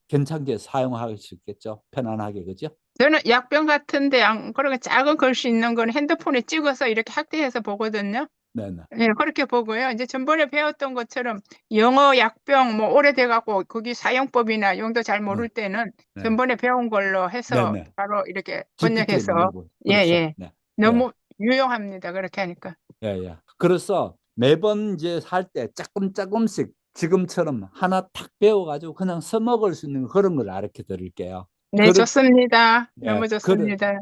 괜찮게 사용할 수 있겠죠. 편안하게 그죠? 저는 약병 같은데 그렇게 작은 글씨 있는 건 핸드폰에 찍어서 이렇게 확대해서 보거든요. 네네. 그렇게 보고요. 이제 전번에 배웠던 것처럼 영어 약병 뭐 오래돼갖고 거기 사용법이나 용도 잘 모를 때는 전번에 배운 걸로 해서 바로 이렇게 번역해서 너무 유용합니다. 그렇게 하니까. 그래서 매번 이제 살 때 조금씩 지금처럼 하나 탁 배워가지고 그냥 써먹을 수 있는 그런 걸 가르쳐 드릴게요. 네, 좋습니다. 너무 좋습니다.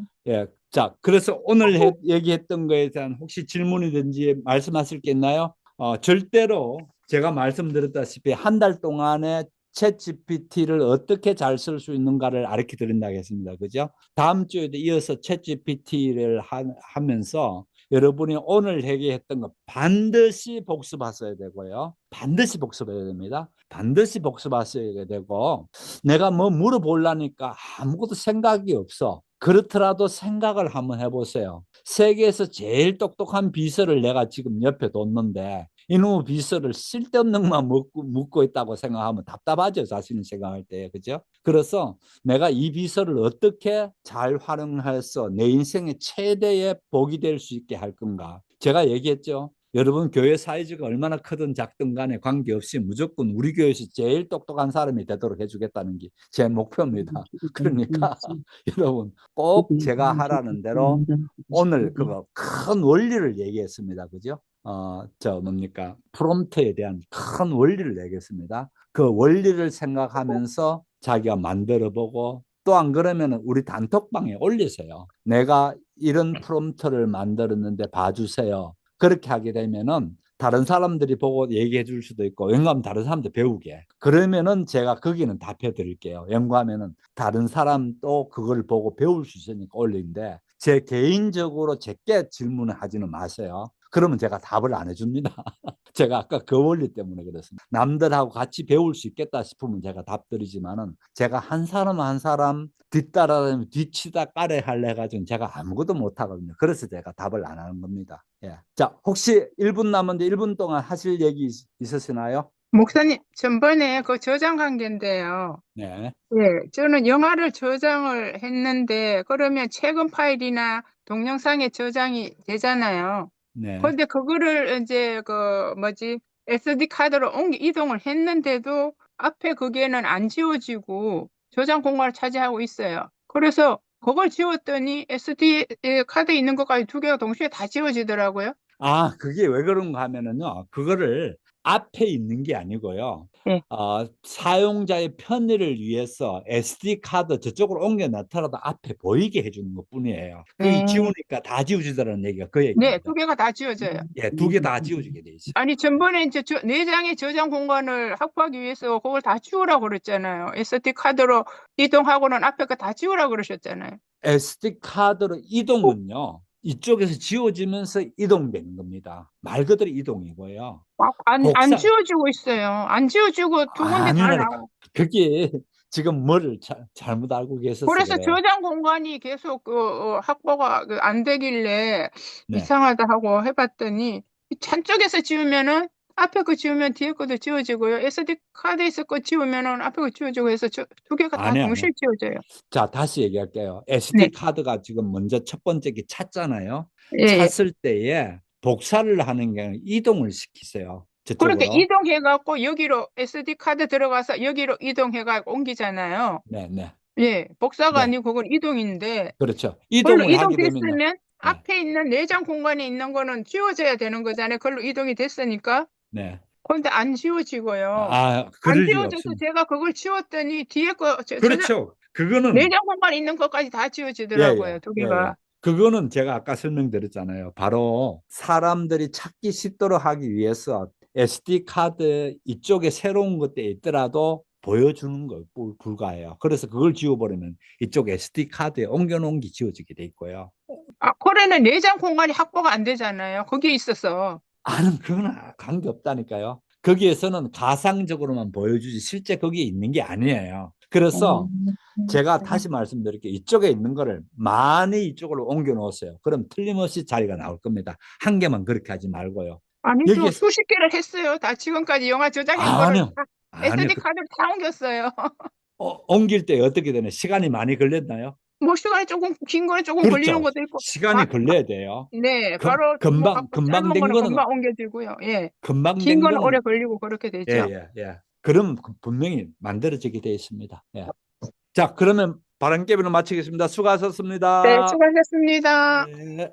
자, 그래서 오늘 얘기했던 거에 대한 혹시 질문이든지 말씀하실 게 있나요? 절대로 제가 말씀드렸다시피 한 달 동안에 챗GPT를 어떻게 잘 쓸 수 있는가를 가르쳐 드린다고 했습니다. 그죠? 다음 주에도 이어서 챗GPT를 하면서 여러분이 오늘 얘기했던 거 반드시 복습하셔야 되고요. 반드시 복습해야 됩니다. 반드시 복습하셔야 되고, 내가 뭐 물어보려니까 아무것도 생각이 없어. 그렇더라도 생각을 한번 해보세요. 세계에서 제일 똑똑한 비서를 내가 지금 옆에 뒀는데 이놈의 비서를 쓸데없는 것만 묻고 있다고 생각하면 답답하죠. 자신을 생각할 때. 그죠? 그래서 내가 이 비서를 어떻게 잘 활용해서 내 인생의 최대의 복이 될 수 있게 할 건가. 제가 얘기했죠. 여러분 교회 사이즈가 얼마나 크든 작든 간에 관계없이 무조건 우리 교회에서 제일 똑똑한 사람이 되도록 해주겠다는 게 제 목표입니다. 그러니까 여러분 꼭 제가 하라는 대로 오늘 그거 큰 원리를 얘기했습니다. 그죠? 뭡니까? 프롬프트에 대한 큰 원리를 얘기했습니다. 그 원리를 생각하면서 자기가 만들어보고 또 안 그러면 우리 단톡방에 올리세요. 내가 이런 프롬프트를 만들었는데 봐주세요. 그렇게 하게 되면은 다른 사람들이 보고 얘기해 줄 수도 있고, 왠가하면 다른 사람들 배우게. 그러면은 제가 거기는 답해 드릴게요. 연구하면은 다른 사람도 그걸 보고 배울 수 있으니까 올리는데, 제 개인적으로 제게 질문을 하지는 마세요. 그러면 제가 답을 안 해줍니다. 제가 아까 그 원리 때문에 그렇습니다. 남들하고 같이 배울 수 있겠다 싶으면 제가 답 드리지만은 제가 한 사람 한 사람 뒤따라다니면 뒤치다 까래 할래 가지고 제가 아무것도 못 하거든요. 그래서 제가 답을 안 하는 겁니다. 예. 자, 혹시 1분 남았는데 1분 동안 하실 얘기 있으시나요? 목사님, 전번에 그 저장 관계인데요. 네. 예, 저는 영화를 저장을 했는데, 그러면 최근 파일이나 동영상에 저장이 되잖아요. 네. 그런데 그거를 이제 SD 카드로 이동을 했는데도 앞에 그게는 안 지워지고 저장 공간을 차지하고 있어요. 그래서 그걸 지웠더니 SD 카드에 있는 것까지 두 개가 동시에 다 지워지더라고요. 그게 왜 그런가 하면은요, 그거를 앞에 있는 게 아니고요. 네. 사용자의 편의를 위해서 SD 카드 저쪽으로 옮겨 놨더라도 앞에 보이게 해주는 것 뿐이에요. 그게 지우니까 다 지워지더라는 얘기가 그 얘기입니다. 네, 두 개가 다 지워져요. 예, 두 개 다 지워지게 돼 있어요. 아니, 전번에 이제 네 장의 저장 공간을 확보하기 위해서 그걸 다 지우라고 그랬잖아요. SD 카드로 이동하고는 앞에 거 다 지우라고 그러셨잖아요. SD 카드로 이동은요, 이쪽에서 지워지면서 이동되는 겁니다. 말 그대로 이동이고요. 안 지워지고 있어요. 안 지워지고 두 군데 다 나오고. 그게 지금 뭐를 잘못 알고 계셔서 그래서 그래요. 저장 공간이 계속 확보가 안 되길래 네. 이상하다 하고 해봤더니 한쪽에서 지우면은 앞에 거 지우면 뒤에 것도 지워지고요. SD 카드에서 거 지우면은 앞에 거 지워지고 해서 두 개가 다 동시에 지워져요. 자, 다시 얘기할게요. SD 네. 카드가 지금 먼저 첫 번째 게 찾잖아요. 예. 찾을 때에 복사를 하는 게 아니라 이동을 시키세요. 저쪽으로. 그렇게 이동해갖고 여기로 SD 카드 들어가서 여기로 이동해갖고 옮기잖아요. 네. 예, 복사가 네. 아니고 그건 이동인데. 그렇죠. 그걸로 이동을 하게 되면 이동됐으면 앞에 있는 내장 공간에 있는 거는 지워져야 되는 거잖아요. 그걸로 이동이 됐으니까. 네. 그런데 안 지워지고요. 안 그럴 리가 지워져서 없습니다. 제가 그걸 지웠더니 뒤에 거 그렇죠. 그거는 내장 공간에 있는 것까지 다 지워지더라고요. 예. 두 개가. 그거는 제가 아까 설명드렸잖아요. 바로 사람들이 찾기 쉽도록 하기 위해서 SD 카드 이쪽에 새로운 것들이 있더라도 보여주는 거 불가해요. 그래서 그걸 지워버리면 이쪽 SD 카드에 옮겨놓은 게 지워지게 돼 있고요. 콜에는 내장 공간이 확보가 안 되잖아요. 거기에 있어서. 그건 관계없다니까요. 거기에서는 가상적으로만 보여주지 실제 거기에 있는 게 아니에요. 그래서 제가 다시 말씀드릴게요. 이쪽에 있는 거를 많이 이쪽으로 옮겨 놓으세요. 그럼 틀림없이 자리가 나올 겁니다. 한 개만 그렇게 하지 말고요. 아니죠. 수십 개를 했어요. 다 지금까지 영화 저장한 거를 아니요. SD 카드를 다 옮겼어요. 옮길 때 어떻게 되나요? 시간이 많이 걸렸나요? 뭐 시간이 조금 긴 거는 조금 그렇죠. 걸리는 것도 있고. 시간이 걸려야 돼요. 네, 바로 금방 짧은 된 거는 거는 금방 옮겨지고요. 예. 금방 긴 된 거는 거는 오래 걸리고 그렇게 되죠. 예. 그럼 분명히 만들어지게 되어 있습니다. 예. 자, 그러면 바람개비로 마치겠습니다. 수고하셨습니다. 네, 수고하셨습니다. 네.